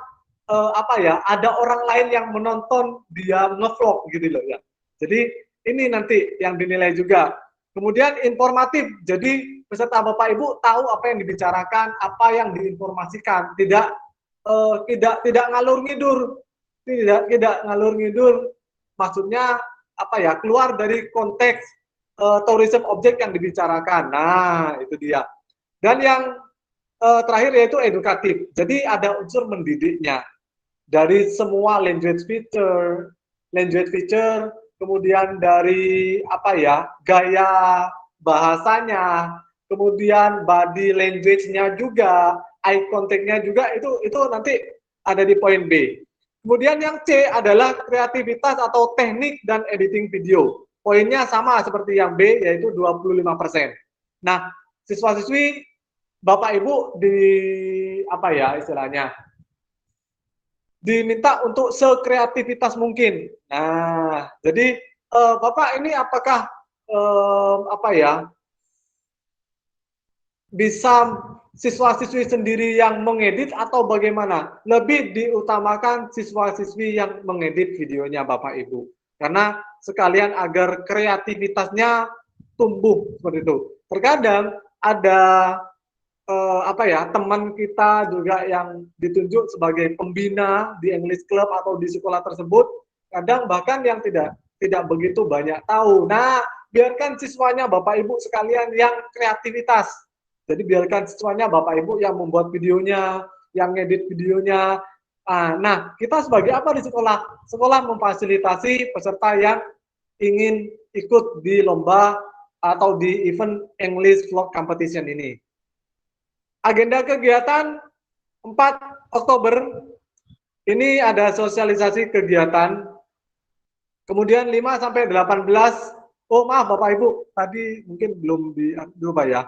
ada orang lain yang menonton dia ngevlog gitu loh ya. Jadi ini nanti yang dinilai juga. Kemudian informatif, jadi peserta Bapak Ibu tahu apa yang dibicarakan, apa yang diinformasikan, tidak ngalur ngidur, tidak ngalur ngidur. Maksudnya apa ya? Keluar dari konteks tourism object yang dibicarakan. Nah, itu dia. Dan yang terakhir yaitu edukatif. Jadi ada unsur mendidiknya dari semua language feature, kemudian dari apa ya, gaya bahasanya, kemudian body language-nya juga, eye contact-nya juga, itu nanti ada di poin B. Kemudian yang C adalah kreativitas atau teknik dan editing video. Poinnya sama seperti yang B, yaitu 25%. Nah, siswa-siswi Bapak Ibu di apa ya istilahnya, diminta untuk sekreativitas mungkin. Nah, jadi Bapak ini apakah apa ya, bisa siswa-siswi sendiri yang mengedit atau bagaimana? Lebih diutamakan siswa-siswi yang mengedit videonya Bapak Ibu. Karena sekalian agar kreativitasnya tumbuh seperti itu. Terkadang ada apa ya, teman kita juga yang ditunjuk sebagai pembina di English Club atau di sekolah tersebut, kadang bahkan yang tidak begitu banyak tahu. Nah, biarkan siswanya Bapak Ibu sekalian yang kreativitas. Jadi biarkan siswanya Bapak Ibu yang membuat videonya, yang ngedit videonya. Nah, kita sebagai apa di sekolah? Sekolah memfasilitasi peserta yang ingin ikut di lomba atau di event English Vlog Competition ini. Agenda kegiatan 4 Oktober, ini ada sosialisasi kegiatan. Kemudian 5 sampai 18, oh maaf Bapak Ibu, tadi mungkin belum diubah ya.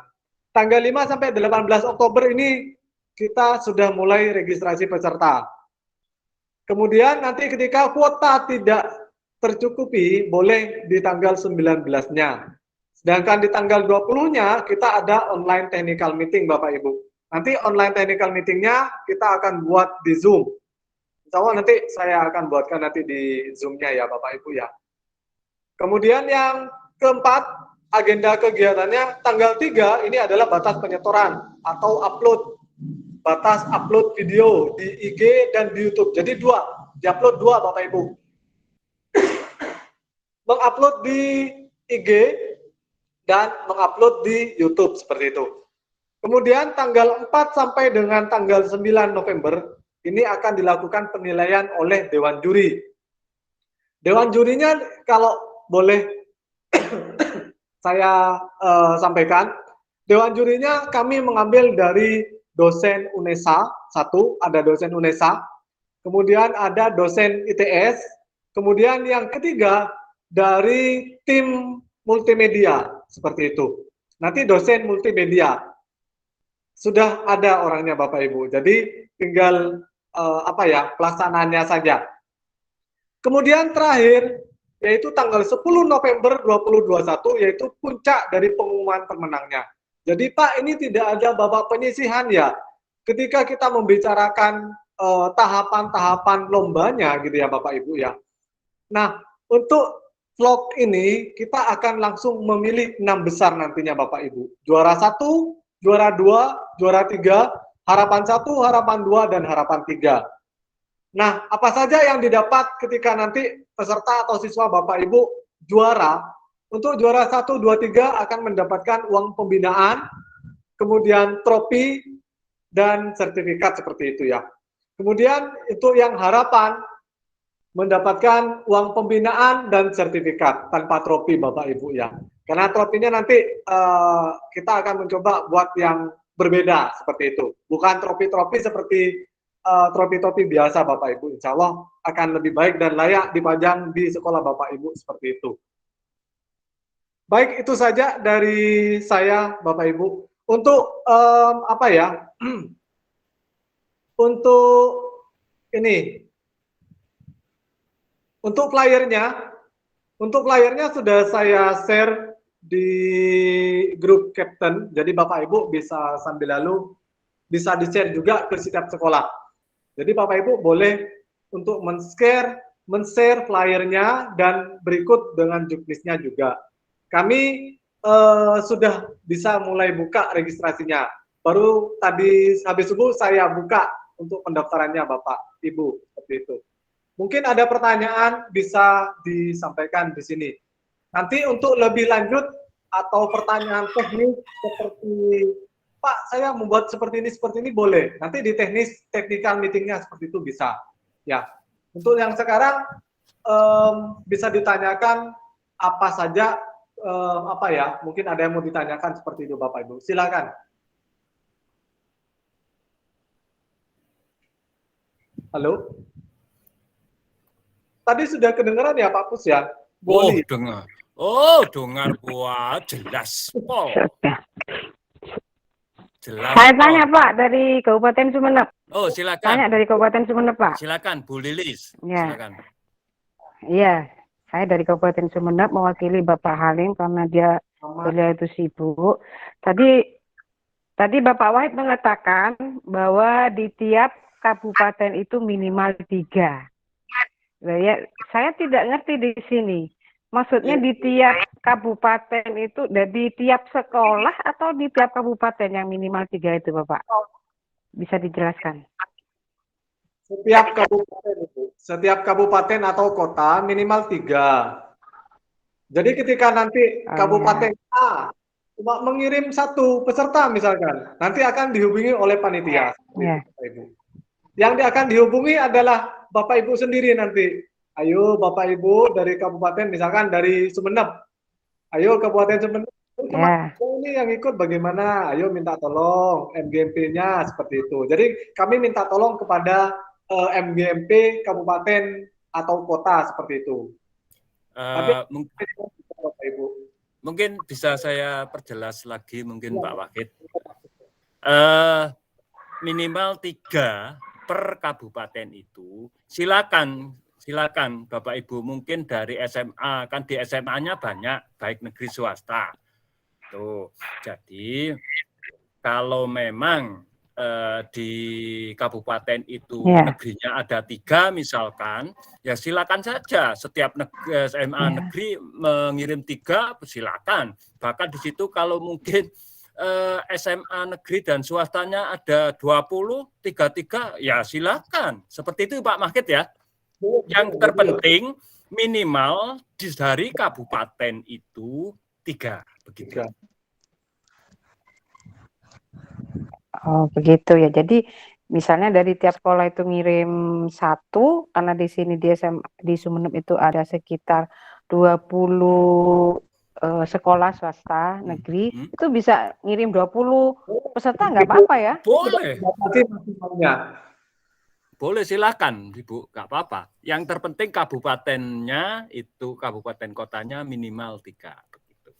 Tanggal 5 sampai 18 Oktober ini kita sudah mulai registrasi peserta. Kemudian nanti ketika kuota tidak tercukupi, boleh di tanggal 19-nya. Sedangkan di tanggal 20-nya kita ada online technical meeting Bapak Ibu. Nanti online technical meetingnya kita akan buat di Zoom. Insya Allah nanti saya akan buatkan nanti di Zoom-nya ya Bapak Ibu ya. Kemudian yang keempat, agenda kegiatannya tanggal 3 ini adalah batas penyetoran atau upload. Batas upload video di IG dan di YouTube. Jadi diupload 2 Bapak Ibu. Mengupload di IG dan mengupload di YouTube seperti itu. Kemudian tanggal 4 sampai dengan tanggal 9 November ini akan dilakukan penilaian oleh Dewan Juri. Dewan jurinya kalau boleh saya sampaikan, Dewan jurinya kami mengambil dari dosen UNESA, ada dosen UNESA, kemudian ada dosen ITS, kemudian yang ketiga dari tim multimedia, seperti itu. Nanti dosen multimedia, sudah ada orangnya Bapak Ibu, jadi tinggal apa ya, pelaksanaannya saja. Kemudian terakhir, yaitu tanggal 10 November 2021, yaitu puncak dari pengumuman pemenangnya. Jadi Pak, ini tidak ada babak penyisihan ya, ketika kita membicarakan tahapan-tahapan lombanya gitu ya Bapak Ibu ya. Nah, untuk vlog ini kita akan langsung memilih 6 besar nantinya Bapak Ibu. Juara 1, juara 2, juara 3, harapan 1, harapan 2, dan harapan 3. Nah, apa saja yang didapat ketika nanti peserta atau siswa Bapak Ibu juara? Untuk juara 1, 2, 3 akan mendapatkan uang pembinaan, kemudian trofi, dan sertifikat seperti itu ya. Kemudian itu yang harapan mendapatkan uang pembinaan dan sertifikat tanpa trofi Bapak Ibu ya. Karena trofinya nanti kita akan mencoba buat yang berbeda seperti itu. Bukan trofi-trofi seperti trofi-trofi biasa Bapak Ibu. Insya Allah akan lebih baik dan layak dipajang di sekolah Bapak Ibu seperti itu. Baik, itu saja dari saya Bapak Ibu. Untuk apa ya? Untuk ini, untuk flyernya sudah saya share di grup Captain. Jadi Bapak Ibu bisa sambil lalu bisa di-share juga ke setiap sekolah. Jadi Bapak Ibu boleh untuk men-share flyernya dan berikut dengan juknisnya juga. Kami sudah bisa mulai buka registrasinya. Baru tadi habis subuh saya buka untuk pendaftarannya Bapak, Ibu, seperti itu. Mungkin ada pertanyaan bisa disampaikan di sini. Nanti untuk lebih lanjut atau pertanyaan teknis seperti Pak, saya membuat seperti ini boleh. Nanti di technical meetingnya seperti itu bisa. Ya, untuk yang sekarang bisa ditanyakan apa saja, apa ya? Mungkin ada yang mau ditanyakan seperti itu, Bapak Ibu. Silakan. Halo. Tadi sudah kedengaran ya Pak Pus ya? Boleh. Dengar. Oh, dengar buat jelas. Oh. Sudah. Jelas. Saya tanya Pak dari Kabupaten Sumeneb. Oh, silakan. Tanya dari Kabupaten Sumeneb Pak. Silakan Bu Lilis. Ya. Silakan. Iya, saya dari Kabupaten Sumeneb mewakili Bapak Halim karena beliau itu sibuk. Tadi Bapak Wahid mengatakan bahwa di tiap kabupaten itu minimal 3. Ya, saya tidak ngerti di sini. Maksudnya di tiap kabupaten itu, di tiap sekolah atau di tiap kabupaten yang minimal 3 itu, Bapak? Bisa dijelaskan? Setiap kabupaten atau kota minimal 3. Jadi ketika nanti kabupaten A cuma mengirim 1 peserta misalkan, nanti akan dihubungi oleh panitia. Ya. Yang akan dihubungi adalah Bapak Ibu sendiri nanti. Ayo Bapak Ibu dari kabupaten, misalkan dari Sumeneb. Ayo Kabupaten Sumeneb. Ini yang ikut bagaimana? Ayo minta tolong MGMP-nya seperti itu. Jadi kami minta tolong kepada MGMP kabupaten atau kota seperti itu. Mungkin bisa saya perjelas lagi mungkin Pak Wahid. Minimal 3 per kabupaten itu. Silakan Bapak Ibu, mungkin dari SMA, kan di SMA-nya banyak, baik negeri swasta. Tuh, jadi kalau memang di kabupaten itu negerinya ada 3 misalkan, ya silakan saja setiap SMA negeri mengirim 3, silakan. Bahkan di situ kalau mungkin SMA negeri dan swastanya ada 20, 33, ya silakan. Seperti itu Pak Mahkit ya. Yang terpenting minimal dari kabupaten itu 3, begitu. Oh begitu ya. Jadi misalnya dari tiap sekolah itu ngirim 1, karena di sini di Sumeneb itu ada sekitar 20 sekolah swasta negeri, itu bisa ngirim 20 peserta nggak apa-apa ya? Boleh. Boleh, silakan Ibu, nggak apa-apa. Yang terpenting kabupatennya itu, kabupaten kotanya minimal 3, begitu.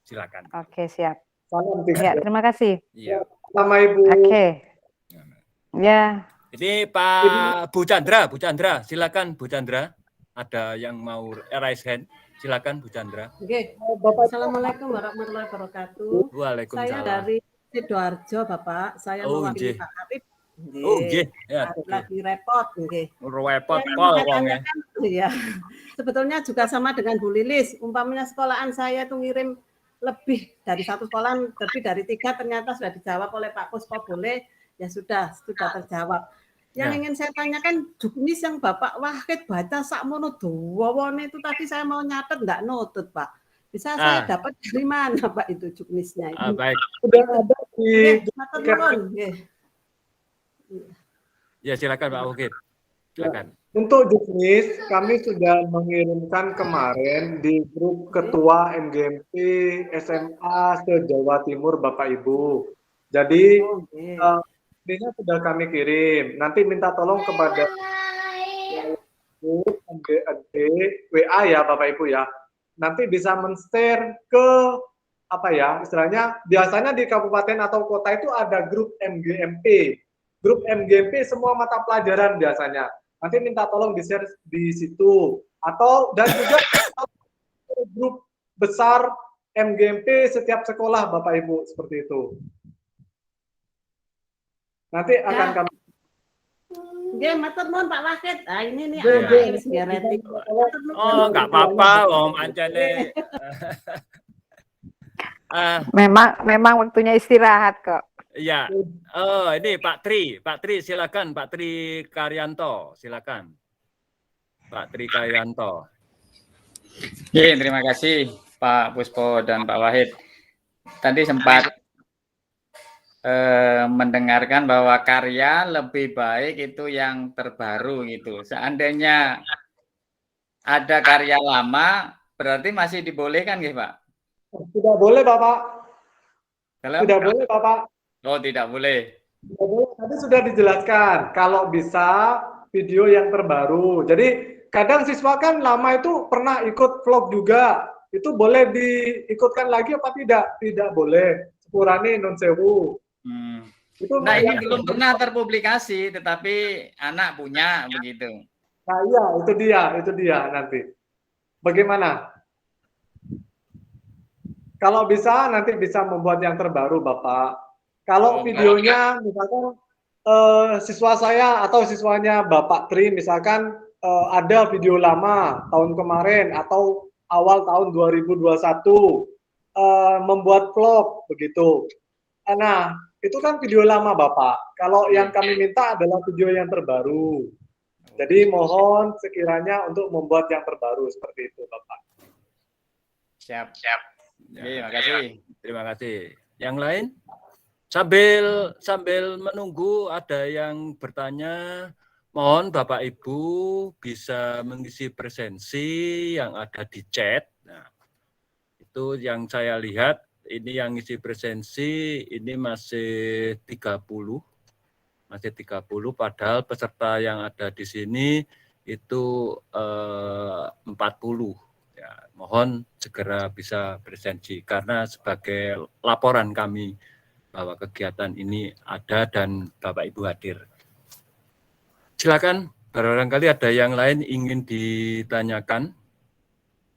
Silakan. Oke, siap. Salam ya, terima kasih. Iya. Sama Ibu. Oke. Ya. Ini Pak Bu Chandra, silakan Bu Chandra. Ada yang mau raise hand, silakan Bu Chandra. Oke. Assalamualaikum warahmatullahi wabarakatuh. Waalaikumsalam. Saya dari Sidoarjo, Bapak. Saya mewakili Pak Habib. Ya. Lagi repot, repot kol wongnya. Iya. Sebetulnya juga sama dengan Bu Lilis. Umpamanya sekolahan saya itu ngirim lebih dari 1 sekolah, lebih dari 3 ternyata sudah dijawab oleh Pak Pus, kok boleh? Ya sudah terjawab. Yang ingin saya tanyakan, juknis yang Bapak Wahid baca sakmono dawane itu tadi saya mau nyatet enggak notut, Pak. Bisa saya dapat dari mana, Pak, itu juknisnya itu? Baik. Sudah ada di Ya, silakan Pak Wahid. Silakan. Untuk juknis, kami sudah mengirimkan kemarin di grup ketua MGMP SMA se-Jawa Timur, Bapak Ibu. Jadi, ini sudah kami kirim. Nanti minta tolong kepada MGMP, WA ya Bapak Ibu ya. Nanti bisa men-share ke istilahnya, biasanya di kabupaten atau kota itu ada grup MGMP. Grup MGMP semua mata pelajaran biasanya. Nanti minta tolong di-share di situ. Dan juga grup besar MGMP setiap sekolah Bapak Ibu, seperti itu. Nanti akan kami... Nggih, matur nuwun Pak Wahid. Ah ini nih biar etik. Oh, enggak apa-apa, Om Anjane. Memang waktunya istirahat kok. Ya, ini Pak Tri silakan, Pak Tri Karyanto, silakan. Pak Tri Karyanto. Ya, terima kasih Pak Puspo dan Pak Wahid. Tadi sempat mendengarkan bahwa karya lebih baik itu yang terbaru gitu. Seandainya ada karya lama, berarti masih dibolehkan gitu Pak? Tidak boleh Bapak. Kalau? Tidak boleh Bapak. Oh, tidak boleh. Tidak boleh. Tadi sudah dijelaskan kalau bisa video yang terbaru. Jadi kadang siswa kan lama itu pernah ikut vlog juga. Itu boleh diikutkan lagi apa tidak? Tidak boleh. Sepurane non sewu. Itu nah ini belum pernah terpublikasi, tetapi anak punya begitu. Nah iya, itu dia nanti. Bagaimana? Kalau bisa nanti bisa membuat yang terbaru Bapak. Kalau videonya misalkan siswa saya atau siswanya Bapak Tri misalkan ada video lama tahun kemarin atau awal tahun 2021 membuat vlog begitu. Nah, itu kan video lama Bapak. Kalau yang kami minta adalah video yang terbaru. Jadi mohon sekiranya untuk membuat yang terbaru seperti itu Bapak. Siap. Ya, terima kasih. Terima kasih. Yang lain? Sambil menunggu ada yang bertanya, mohon Bapak Ibu bisa mengisi presensi yang ada di chat. Nah, itu yang saya lihat, ini yang isi presensi ini masih 30. Masih 30, padahal peserta yang ada di sini itu 40. Ya, mohon segera bisa presensi karena sebagai laporan kami bahwa kegiatan ini ada dan Bapak Ibu hadir. Silakan, barangkali ada yang lain ingin ditanyakan.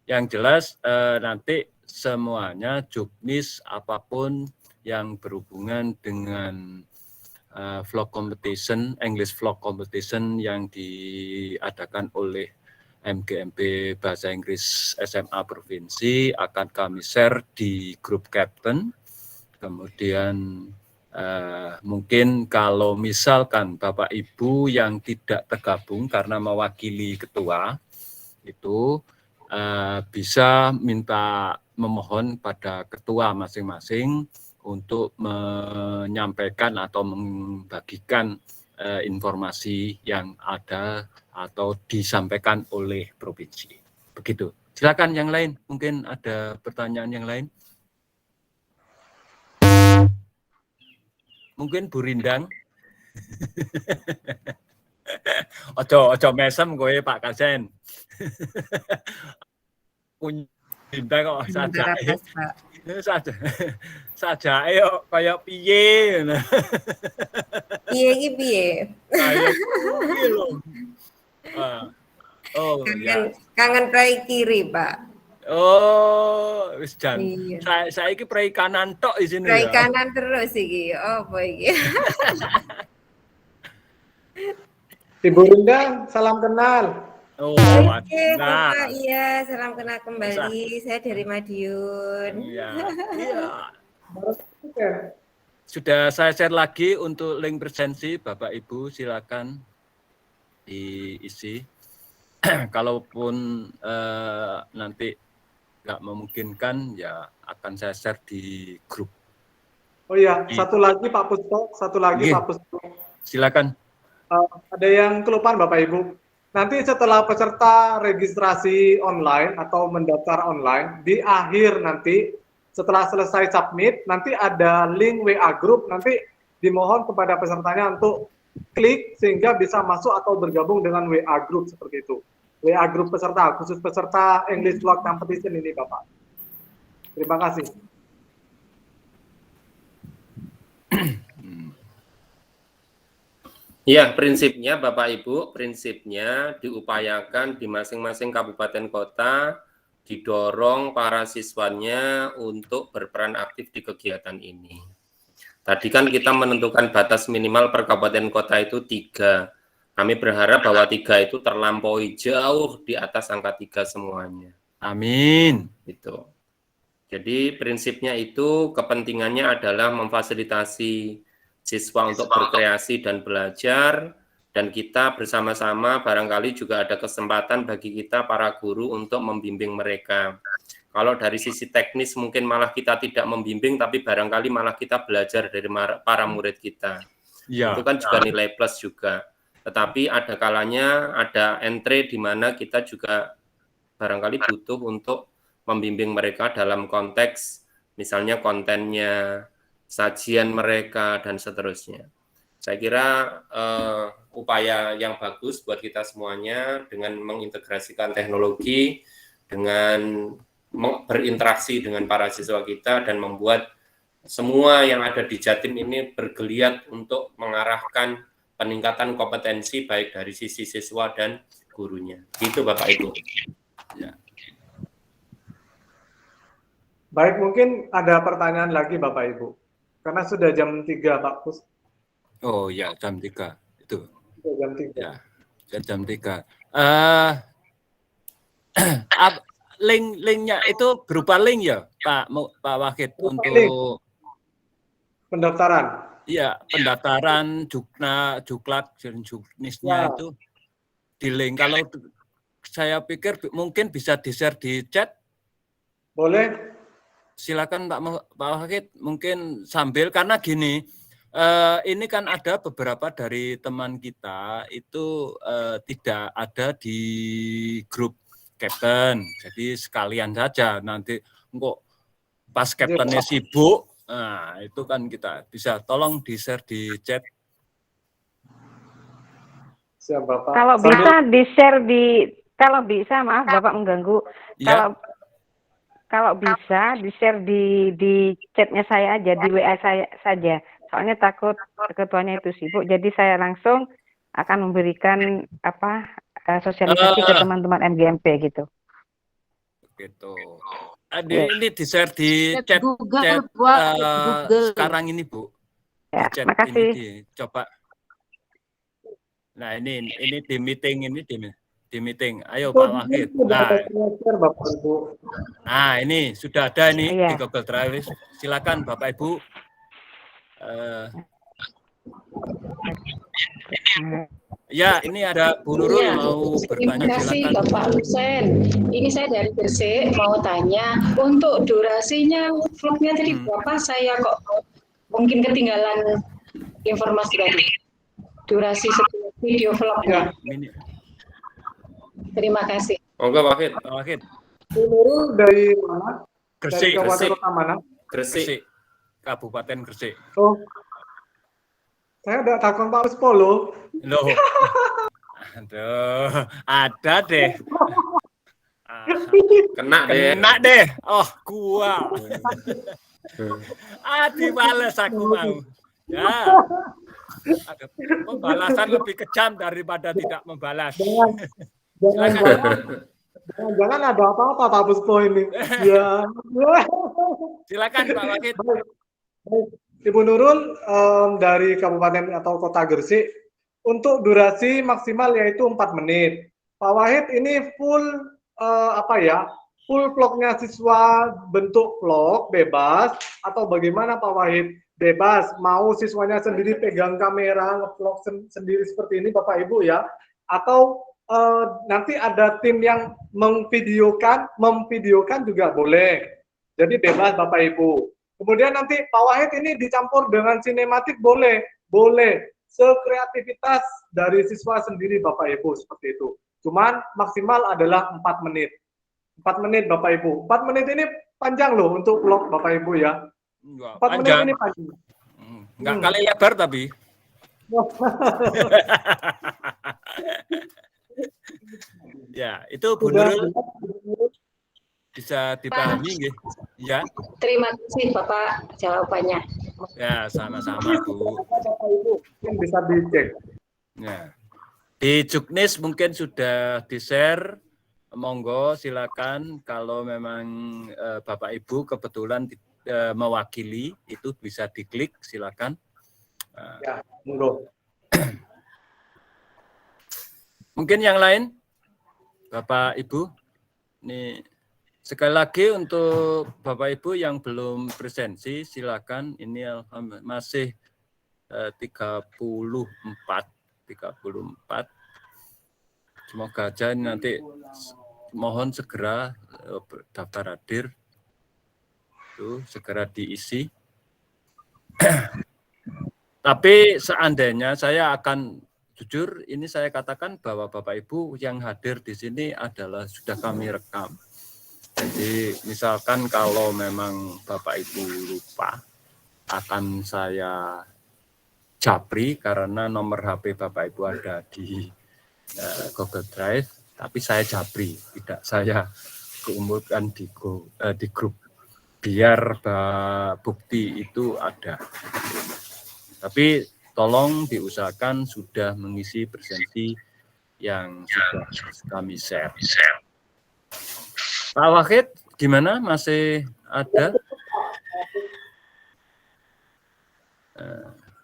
Yang jelas nanti semuanya juknis apapun yang berhubungan dengan vlog competition, English vlog competition yang diadakan oleh MGMP Bahasa Inggris SMA Provinsi akan kami share di grup Captain. Kemudian mungkin kalau misalkan Bapak Ibu yang tidak tergabung karena mewakili ketua itu bisa minta memohon pada ketua masing-masing untuk menyampaikan atau membagikan informasi yang ada atau disampaikan oleh provinsi. Begitu. Silakan yang lain, mungkin ada pertanyaan yang lain. Mungkin Bu Rindang. Ojo mesem kowe Pak Kasen. Rindang kok sajake. Sajake kok kaya piye. Piye iki piye? Ayo piye lho. Oh ya. Kangen prai kiri, Pak. Oh, wis jan. Iya. Saiki prai kanan tok di sini Prai ya. kanan terus iki. Apa iki? Ibu Rindang, salam kenal. Oh, Oke, nah. Bapak. Iya, salam kenal kembali. Saya dari Madiun. Iya. Sudah saya share lagi untuk link presensi, Bapak Ibu silakan diisi. Kalaupun nanti nggak memungkinkan, ya akan saya share di grup. Oh iya, satu lagi Pak Puspo, Pak Puspo. Silakan. Ada yang kelupaan Bapak Ibu. Nanti setelah peserta registrasi online atau mendaftar online, di akhir nanti setelah selesai submit, nanti ada link WA group, nanti dimohon kepada pesertanya untuk klik sehingga bisa masuk atau bergabung dengan WA group seperti itu. WA group peserta, khusus peserta English Vlog Competition ini Bapak. Terima kasih. Ya, prinsipnya Bapak Ibu, prinsipnya diupayakan di masing-masing kabupaten kota didorong para siswanya untuk berperan aktif di kegiatan ini. Tadi kan kita menentukan batas minimal per kabupaten kota itu 3. Kami berharap bahwa 3 itu terlampaui jauh di atas angka 3 semuanya. Amin. Gitu. Jadi prinsipnya itu kepentingannya adalah memfasilitasi siswa untuk berkreasi dan belajar, dan kita bersama-sama barangkali juga ada kesempatan bagi kita para guru untuk membimbing mereka. Kalau dari sisi teknis mungkin malah kita tidak membimbing, tapi barangkali malah kita belajar dari para murid kita. Ya. Itu kan juga nilai plus juga. Tetapi ada kalanya ada entry di mana kita juga barangkali butuh untuk membimbing mereka dalam konteks misalnya kontennya, sajian mereka, dan seterusnya. Saya kira upaya yang bagus buat kita semuanya dengan mengintegrasikan teknologi, dengan berinteraksi dengan para siswa kita, dan membuat semua yang ada di Jatim ini bergeliat untuk mengarahkan peningkatan kompetensi baik dari sisi siswa dan gurunya. Itu Bapak Ibu. Ya. Baik, mungkin ada pertanyaan lagi Bapak Ibu. Karena sudah jam 3 Pak Pus. Oh ya, jam 3 itu. Sudah jam 3. Ya, jam 3. Linknya itu berupa link ya, Pak Wahid, untuk link. Pendaftaran. Iya, pendaftaran Juklat, Juknisnya itu di link. Kalau saya pikir mungkin bisa di-share di chat. Boleh. Silakan Pak Wahid, mungkin sambil, karena gini, ini kan ada beberapa dari teman kita itu tidak ada di grup Captain, jadi sekalian saja nanti kok pas Captainnya sibuk, nah itu kan kita bisa tolong di-share di chat. Siap Bapak. Kalau bisa di-share kalau bisa, maaf Bapak mengganggu. Ya. Kalau bisa di-share di chatnya saya aja, di WA saya saja. Soalnya takut ketuanya itu sibuk, jadi saya langsung akan memberikan sosialisasi ke teman-teman MGMP gitu. Gitu. Ini di-share di chat Google, sekarang ini Bu. Ya, di chat makasih. ini coba. Nah ini di meeting di meeting. Ayo Pak Wahid. Nah ini sudah ada ini di Google Drive. Silakan Bapak Ibu. Ya, ini ada Bu Nurul mau bertanya. Terima kasih silakan. Bapak Lusen. Ini saya dari Gresik mau tanya, untuk durasinya vlognya tadi berapa? Saya kok mungkin ketinggalan informasi tadi. Durasi setiap video vlognya. Terima kasih. Monggo Pak Wahid. Bu Nurul dari mana? Gresik. Dari Kabupaten Kota mana? Gresik. Kabupaten Gresik. Oh. Saya ada takon Pak Uspolo. Loh. Aduh, ada deh. Kena deh. Oh, gua. Dibales aku mau. Ya. Ada pembalasan lebih kejam daripada tidak membalas. Jangan ada apa-apa Pak Puspo ini. Ya. Silakan Pak Wahid. Ibu Nurul dari Kabupaten atau Kota Gresik, untuk durasi maksimal yaitu 4 menit. Pak Wahid ini full full vlognya siswa bentuk vlog bebas atau bagaimana Pak Wahid? Bebas, mau siswanya sendiri pegang kamera nge-vlog sendiri seperti ini Bapak Ibu ya, atau nanti ada tim yang memvideokan juga boleh. Jadi bebas Bapak Ibu. Kemudian nanti Pak Wahid ini dicampur dengan sinematik boleh. Sekreativitas dari siswa sendiri Bapak Ibu seperti itu. Cuman maksimal adalah 4 menit. 4 menit Bapak Ibu. 4 menit ini panjang loh untuk vlog Bapak Ibu ya. 4 menit ini panjang. Enggak kali lebar tapi. Ya, itu Bu Nurul bisa dipahami nggih? Ya. Terima kasih Bapak jawabannya. Ya, sama-sama Bu. Bapak Ibu bisa dicek. Ya. Di Juknis mungkin sudah di-share. Monggo silakan kalau memang Bapak Ibu kebetulan mewakili itu bisa diklik silakan. Ya, monggo. Mungkin yang lain Bapak Ibu ini Sekali lagi untuk Bapak Ibu yang belum presensi, silakan. Ini masih 34. Semoga aja ini nanti mohon segera daftar hadir itu segera diisi. Tapi seandainya saya akan jujur, ini saya katakan bahwa Bapak Ibu yang hadir di sini adalah sudah kami rekam. Jadi misalkan kalau memang Bapak Ibu lupa, akan saya japri karena nomor HP Bapak Ibu ada di Google Drive, tapi saya japri, tidak saya keumumkan di grup, biar bukti itu ada. Tapi tolong diusahakan sudah mengisi presensi yang sudah kami share. Pak Wahid, gimana? Masih ada?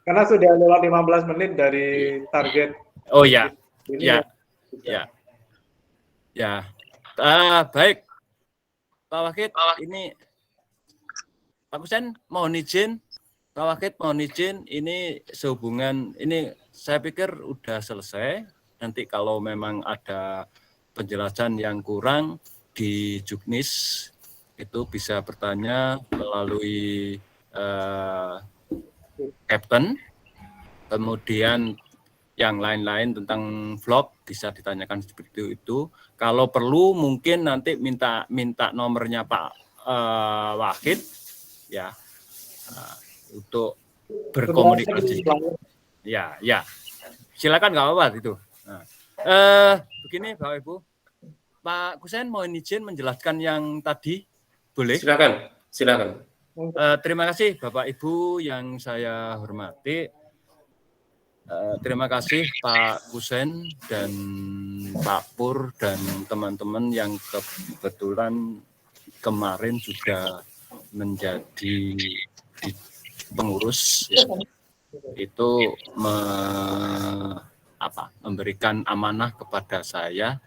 Karena sudah lewat 15 menit dari target. Oh ya, ini ya. Baik, Pak Wahid, ini Pak Kusen mohon izin, Pak Wahid mohon izin, ini sehubungan, ini saya pikir udah selesai. Nanti kalau memang ada penjelasan yang kurang di Juknis itu bisa bertanya melalui Captain, kemudian yang lain-lain tentang vlog bisa ditanyakan seperti itu. Kalau perlu mungkin nanti minta nomornya Pak Wahid ya untuk berkomunikasi. Ya. Silakan nggak apa-apa itu. Begini Bapak Ibu. Pak Kusen mohon izin menjelaskan yang tadi, boleh? Silakan. Terima kasih Bapak Ibu yang saya hormati. Terima kasih Pak Kusen dan Pak Pur dan teman-teman yang kebetulan kemarin juga menjadi pengurus ya. Itu memberikan amanah kepada saya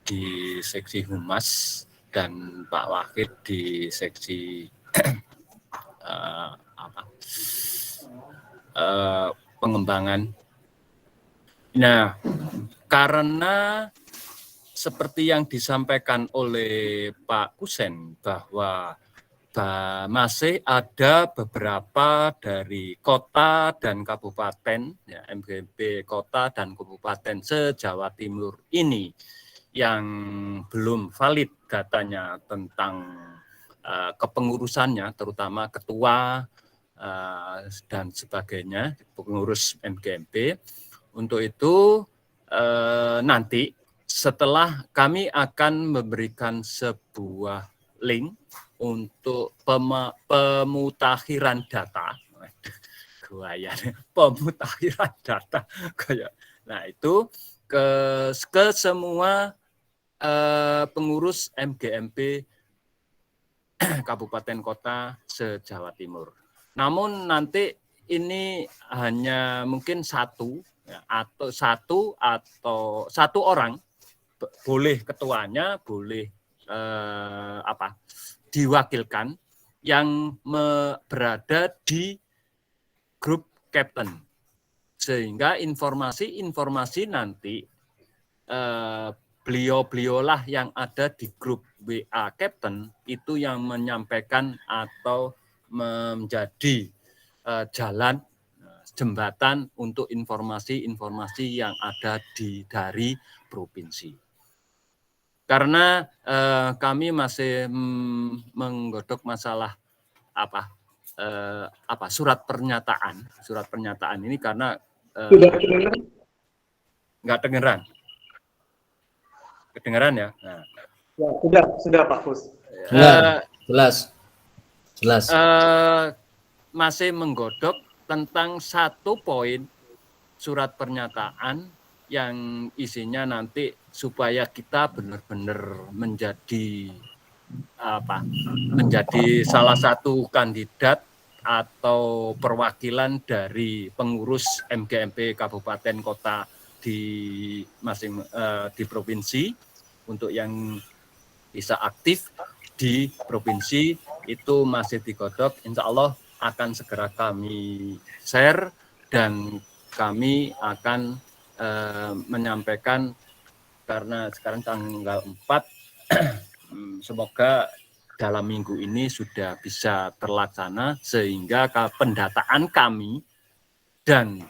di seksi humas dan Pak Wahid di seksi pengembangan. Nah, karena seperti yang disampaikan oleh Pak Kusen bahwa masih ada beberapa dari kota dan kabupaten, ya, MGMP kota dan kabupaten se-Jawa Timur ini yang belum valid datanya tentang kepengurusannya, terutama ketua dan sebagainya, pengurus MGMP. Untuk itu nanti setelah kami akan memberikan sebuah link untuk pemutakhiran data, pemutakhiran data, nah itu ke semua pengurus MGMP kabupaten kota se-Jawa Timur. Namun nanti ini hanya mungkin satu orang, boleh ketuanya, boleh diwakilkan yang berada di grup Captain, sehingga informasi nanti beliau-beliaulah yang ada di grup WA Captain itu yang menyampaikan atau menjadi jalan jembatan untuk informasi-informasi yang ada dari provinsi. Karena kami masih menggodok masalah surat pernyataan ini karena nggak kedengeran ya. Nah. Ya, sudah Pak Pus. Jelas. Masih menggodok tentang satu poin surat pernyataan yang isinya nanti supaya kita benar-benar menjadi salah satu kandidat atau perwakilan dari pengurus MGMP kabupaten kota di provinsi untuk yang bisa aktif di provinsi itu masih digodok. Insya Allah akan segera kami share dan kami akan menyampaikan karena sekarang tanggal 4 semoga dalam minggu ini sudah bisa terlaksana sehingga pendataan kami dan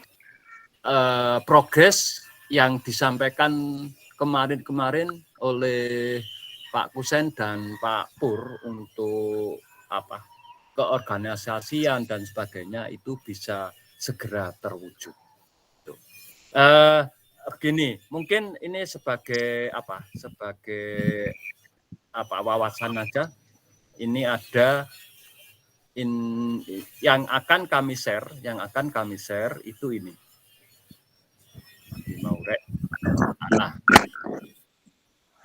progres yang disampaikan kemarin oleh Pak Kusen dan Pak Pur untuk keorganisasian dan sebagainya itu bisa segera terwujud. Begini, mungkin ini sebagai wawasan aja. Ini ada yang akan kami share itu ini. Mau rek.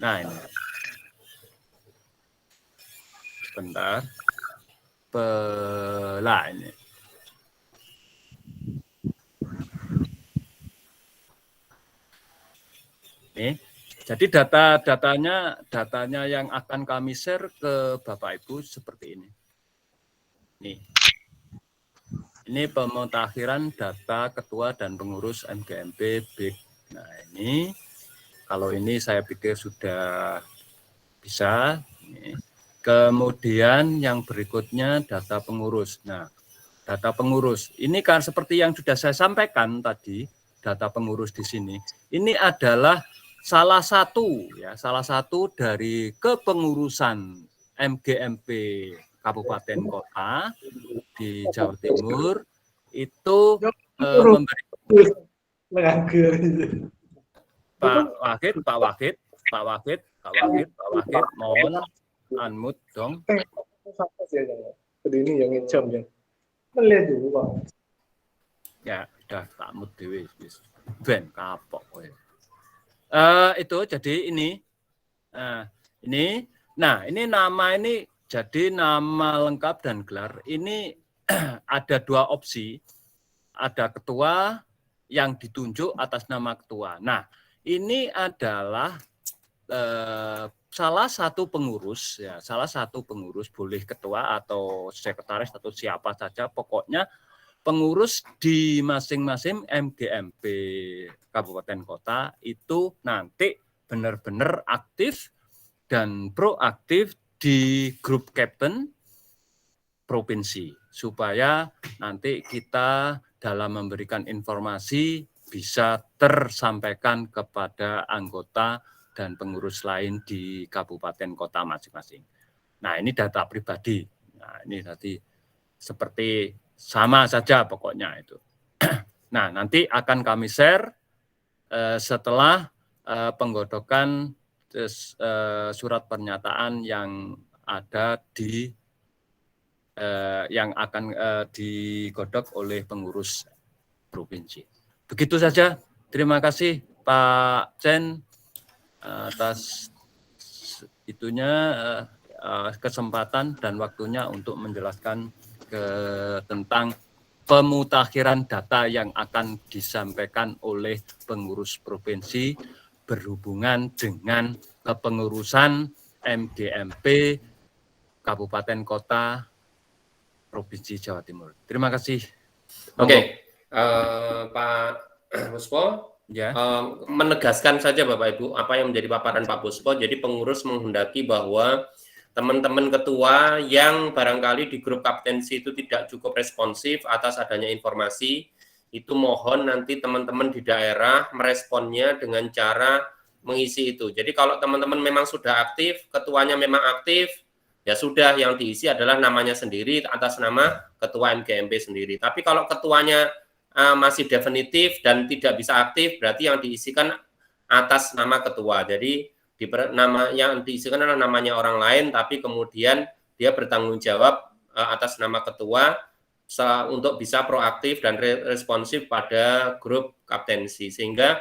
Nah ini. Sebentar. Ini. Jadi datanya yang akan kami share ke Bapak Ibu seperti ini. Ini pemutakhiran data ketua dan pengurus MGMP BIK. Nah ini, kalau ini saya pikir sudah bisa. Kemudian yang berikutnya data pengurus. Nah, data pengurus ini kan seperti yang sudah saya sampaikan tadi, data pengurus di sini. Ini adalah salah satu dari kepengurusan MGMP Kabupaten Kota di Jawa Timur itu memberi Pak Wahid, mohon unmute dong. Ini yang jam ya. Melihat dulu Pak. Ya, udah tak mute dewe wis. Ben kapok kowe. Itu jadi ini. Ini nama ini jadi nama lengkap dan gelar. Ini ada dua opsi. Ada ketua yang ditunjuk atas nama ketua. Nah, ini adalah salah satu pengurus boleh ketua atau sekretaris atau siapa saja, pokoknya pengurus di masing-masing MGMP Kabupaten Kota itu nanti benar-benar aktif dan proaktif di grup captain provinsi supaya nanti kita dalam memberikan informasi bisa tersampaikan kepada anggota dan pengurus lain di kabupaten kota masing-masing. Nah, ini data pribadi. Nah, ini tadi seperti sama saja pokoknya itu. Nah, nanti akan kami share setelah penggodokan surat pernyataan yang ada di yang akan digodok oleh pengurus provinsi. Begitu saja. Terima kasih Pak Chen atas itunya kesempatan dan waktunya untuk menjelaskan tentang pemutakhiran data yang akan disampaikan oleh pengurus provinsi berhubungan dengan kepengurusan MGMP Kabupaten Kota Provinsi Jawa Timur. Terima kasih. Oke, Pak Puspo. Ya. Menegaskan saja Bapak Ibu apa yang menjadi paparan Pak Puspo. Jadi pengurus menghendaki bahwa teman-teman ketua yang barangkali di grup kaptensi itu tidak cukup responsif atas adanya informasi, itu mohon nanti teman-teman di daerah meresponnya dengan cara mengisi itu. Jadi kalau teman-teman memang sudah aktif, ketuanya memang aktif, ya sudah, yang diisi adalah namanya sendiri atas nama ketua MGMP sendiri. Tapi kalau ketuanya masih definitif dan tidak bisa aktif, berarti yang diisikan atas nama ketua. Jadi nama yang diisikan adalah namanya orang lain, tapi kemudian dia bertanggung jawab atas nama ketua untuk bisa proaktif dan responsif pada grup kaptensi, sehingga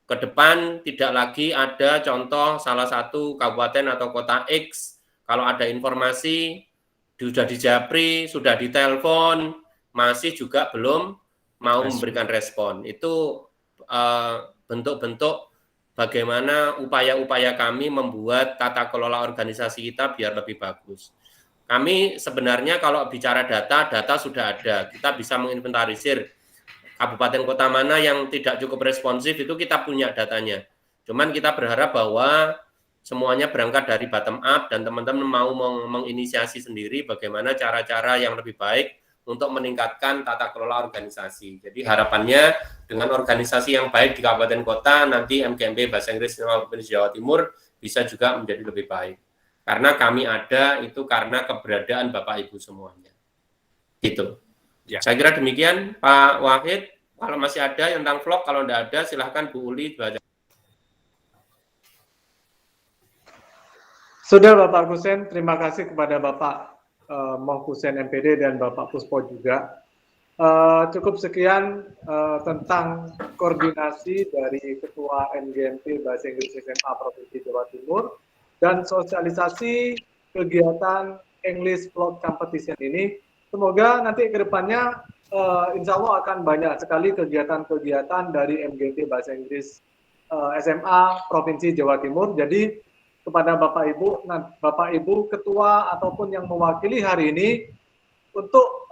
ke depan tidak lagi ada contoh salah satu kabupaten atau kota X kalau ada informasi sudah dijapri, sudah ditelepon, masih juga belum mau memberikan respon. Itu bentuk-bentuk bagaimana upaya-upaya kami membuat tata kelola organisasi kita biar lebih bagus. Kami sebenarnya kalau bicara data sudah ada. Kita bisa menginventarisir kabupaten kota mana yang tidak cukup responsif, itu kita punya datanya. Cuman kita berharap bahwa semuanya berangkat dari bottom up dan teman-teman mau menginisiasi sendiri bagaimana cara-cara yang lebih baik untuk meningkatkan tata kelola organisasi. Jadi harapannya dengan organisasi yang baik di kabupaten kota, nanti MGMP Bahasa Inggris Provinsi Jawa Timur bisa juga menjadi lebih baik. Karena kami ada itu karena keberadaan Bapak Ibu semuanya. Gitu. Ya. Saya kira demikian Pak Wahid. Kalau masih ada yang tentang vlog, kalau tidak ada silahkan Bu Uli baca. Sudah Bapak Kusen, terima kasih kepada Bapak Moh Kusen MPD dan Bapak Puspo juga. Cukup sekian tentang koordinasi dari Ketua MGMP Bahasa Inggris SMA Provinsi Jawa Timur dan sosialisasi kegiatan English Vlog Competition ini. Semoga nanti ke depannya insya Allah akan banyak sekali kegiatan-kegiatan dari MGMP Bahasa Inggris SMA Provinsi Jawa Timur. Jadi kepada Bapak Ibu Ketua ataupun yang mewakili hari ini untuk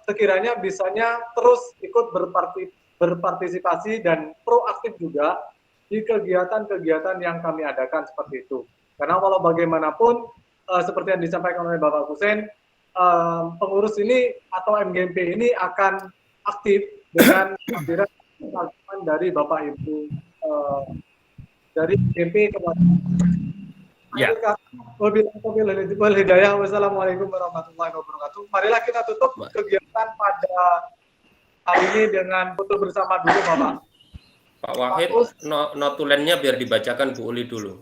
sekiranya bisanya terus ikut berpartisipasi dan proaktif juga di kegiatan-kegiatan yang kami adakan seperti itu. Karena walau bagaimanapun seperti yang disampaikan oleh Bapak Kusen, pengurus ini atau MGMP ini akan aktif dengan kehadiran dari Bapak Ibu dari MGMP kepada Ya. Wassalamualaikum warahmatullahi wabarakatuh. Marilah kita tutup kegiatan pada hari ini dengan foto bersama dulu, Bapak. Pak Wahid, notulennya biar dibacakan Bu Uli dulu.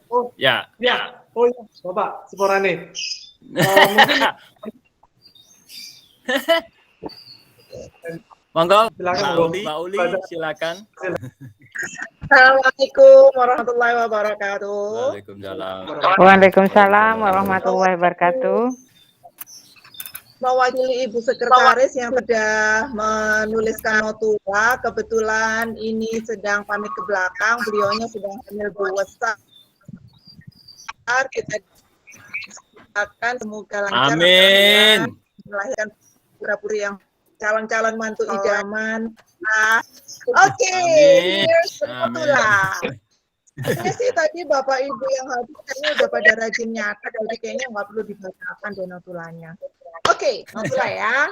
Oh, Ya. Ya. Oh iya, Bapak Sporani. Mungkin Monggo, silakan, Mbak Uli, silakan. Assalamualaikum warahmatullahi wabarakatuh. Waalaikumsalam. Waalaikumsalam warahmatullahi wabarakatuh. Mewakili Ibu Sekretaris yang sudah menuliskan notula, kebetulan ini sedang pamit ke belakang, beliaunya sedang hamil besar. Kita akan semoga lancar. Amin. Melahirkan pura-puri yang calon-calon mantu idaman. Oke, here's the notula. Ini sih tadi Bapak Ibu yang hadir kayaknya udah pada rajin nyatet, jadi kayaknya nggak perlu dibacakan deh notulanya. Oke, notula ya.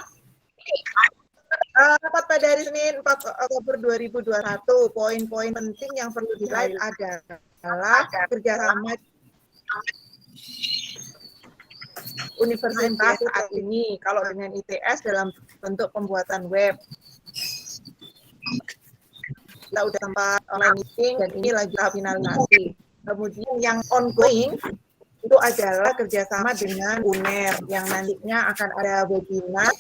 Rapat pada hari Senin 4 Oktober 2021, poin-poin penting yang perlu di-highlight adalah kerjasama universitas saat ini, kalau dengan ITS dalam bentuk pembuatan web. Kita udah tempat online meeting dan ini lagi tahap finalisasi. Kemudian yang ongoing itu adalah kerjasama dengan UNER yang nantinya akan ada webinar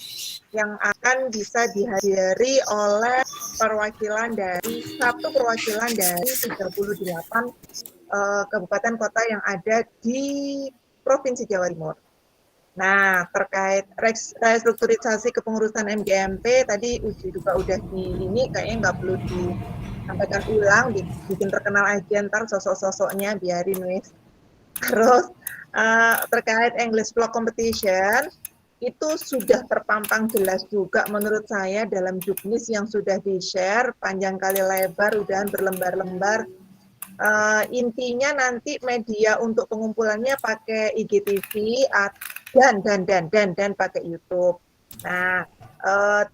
yang akan bisa dihadiri oleh perwakilan dari 38 kabupaten kota yang ada di Provinsi Jawa Timur. Nah, terkait restrukturisasi kepengurusan MGMP tadi juga udah di ini kayaknya nggak perlu disampaikan ulang, bikin terkenal aja ntar sosok-sosoknya biarin wes. Terus terkait English Vlog Competition itu sudah terpampang jelas juga menurut saya dalam juknis yang sudah di-share panjang kali lebar, udah berlembar-lembar. Intinya nanti media untuk pengumpulannya pakai IGTV dan pakai YouTube. Nah,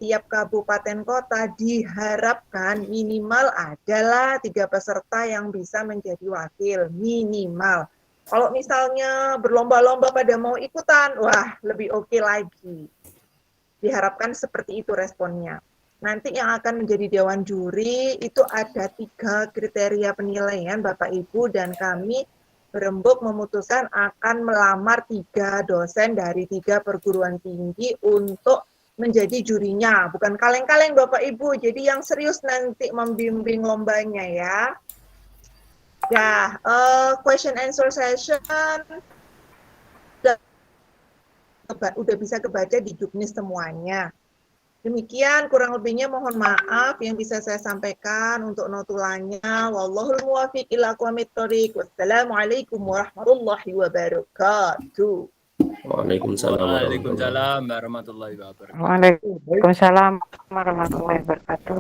tiap kabupaten kota diharapkan minimal adalah 3 peserta yang bisa menjadi wakil minimal. Kalau misalnya berlomba-lomba pada mau ikutan, wah lebih oke lagi. Diharapkan seperti itu responnya. Nanti yang akan menjadi dewan juri itu ada 3 kriteria penilaian Bapak Ibu, dan kami berembuk memutuskan akan melamar 3 dosen dari 3 perguruan tinggi untuk menjadi jurinya. Bukan kaleng-kaleng Bapak Ibu, jadi yang serius nanti membimbing lombanya ya. Ya, question answer session udah bisa kebaca di juknis semuanya. Demikian kurang lebihnya mohon maaf yang bisa saya sampaikan untuk notulannya. Wallahul muwaffiq ila aqwamit thoriq. Wassalamualaikum warahmatullahi wabarakatuh. Waalaikumsalam warahmatullahi Waalaikumsalam warahmatullahi wabarakatuh. Waalaikumsalam warahmatullahi wabarakatuh.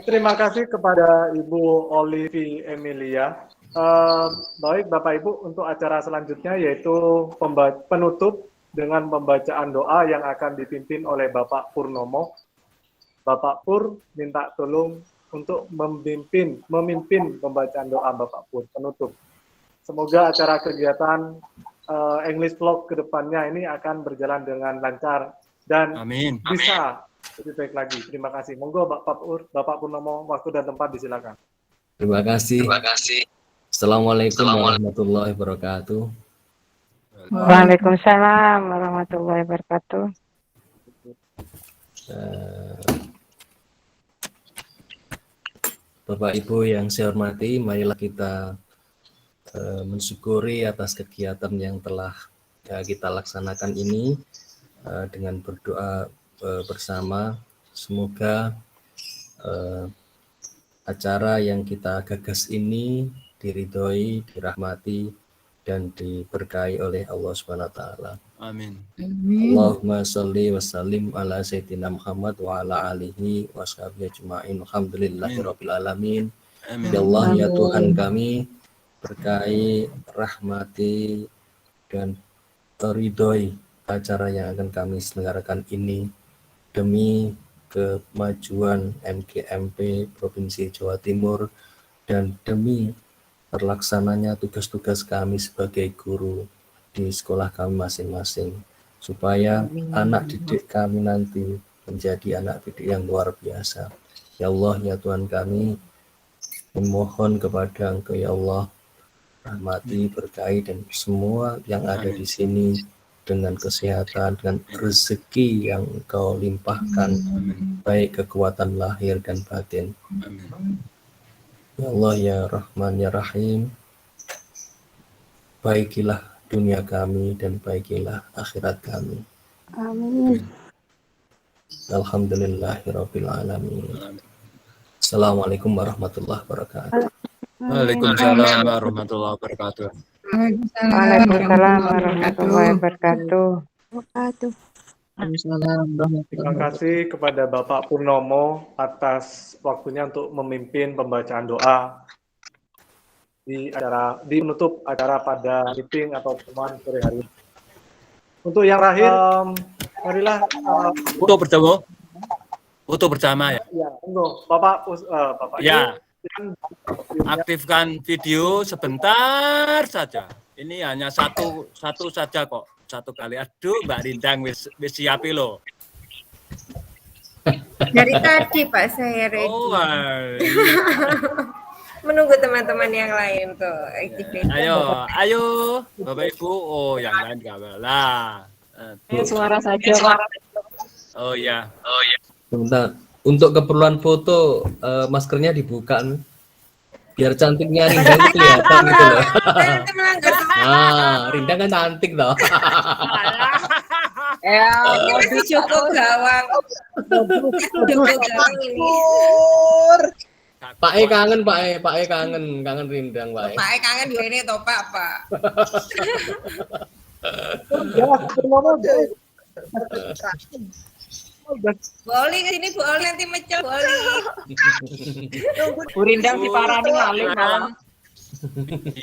Terima kasih kepada Ibu Olivi Emilia. Baik Bapak Ibu, untuk acara selanjutnya yaitu penutup dengan pembacaan doa yang akan dipimpin oleh Bapak Purnomo. Bapak Pur minta tolong untuk memimpin pembacaan doa Bapak Pur penutup. Semoga acara kegiatan English Vlog ke depannya ini akan berjalan dengan lancar dan Amin. bisa lebih baik lagi. Terima kasih. Monggo Bapak Purnomo, waktu dan tempat disilakan. Terima kasih. Assalamualaikum warahmatullahi wabarakatuh. Waalaikumsalam warahmatullahi wabarakatuh. Bapak Ibu yang saya hormati, marilah kita mensyukuri atas kegiatan yang telah kita laksanakan ini dengan berdoa bersama. Semoga acara yang kita gagas ini diridhoi, dirahmati, dan diberkahi oleh Allah Subhanahu wa taala. Amin. Allahumma sholli wa sallim ala sayyidina Muhammad wa ala alihi wa sahbihi ajma'in. Alhamdulillahirabbil alamin. Ya Allah, ya Tuhan kami, berkahi, rahmati, dan ridhoi acara yang akan kami selenggarakan ini demi kemajuan MGMP Provinsi Jawa Timur dan demi terlaksananya tugas-tugas kami sebagai guru di sekolah kami masing-masing, supaya anak didik kami nanti menjadi anak didik yang luar biasa. Ya Allah, ya Tuhan kami, memohon kepada Engkau ya Allah, rahmati, berkahi dan semua yang ada di sini dengan kesehatan, dengan rezeki yang Engkau limpahkan, baik kekuatan lahir dan batin. Ya Allah, ya Rahman, ya Rahim, baikilah dunia kami dan baikilah akhirat kami. Amin. Alhamdulillahirabbil alamin. Assalamualaikum warahmatullahi wabarakatuh. Waalaikumsalam warahmatullahi wabarakatuh. Waalaikumsalam warahmatullahi wabarakatuh. Terima kasih kepada Bapak Purnomo atas waktunya untuk memimpin pembacaan doa di penutup acara pada meeting atau pertemuan sore hari. Untuk yang terakhir, marilah foto bersama ya. Ya, Bapak ya. Aktifkan video sebentar saja. Ini hanya satu saja kok. Satu kali. Aduh, Mbak Rindang wis siapi loh. Dari tadi Pak saya ready. Oh, menunggu teman-teman yang lain tuh aktivitas. Ayo Bapak Ibu. Oh, yang lain enggak lah. Suara saja Pak. Oh ya. Sebentar. Untuk keperluan foto maskernya dibuka nih. Biar cantiknya Rindang itu kelihatan gitu loh. Nah, Rindang kan cantik loh. Ini cukup gawang. Cukup gawang ini. Pak E kangen, Pak E kangen Rindang, Pak E. Pak E kangen dua ini toh Pak. Bu Oli ke sini, Bu Oli nanti mecel Bu Oli. Bu Rindang diparani maling malah.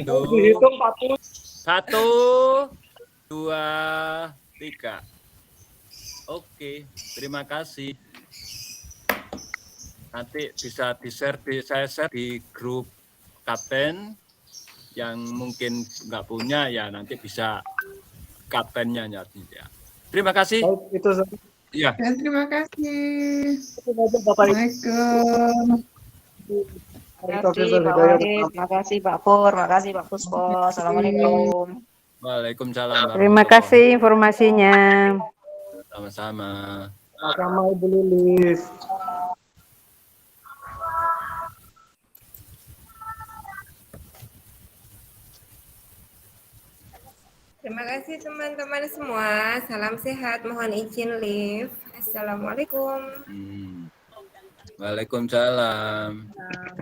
Dihitung 40. 1, 2, 3. Oke, terima kasih. Nanti bisa saya share di grup kapten yang mungkin nggak punya ya, nanti bisa kaptennya nyari ya. Terima kasih. Itu ya. Dan terima kasih. Assalamualaikum. Terima kasih Pak Pur, terima kasih Pak Puspo. Assalamualaikum. Waalaikumsalam. Terima kasih informasinya. Sama-sama. Sama Ibu Lilis. Terima kasih teman-teman semua. Salam sehat. Mohon izin live. Assalamualaikum. Waalaikumsalam. Nah,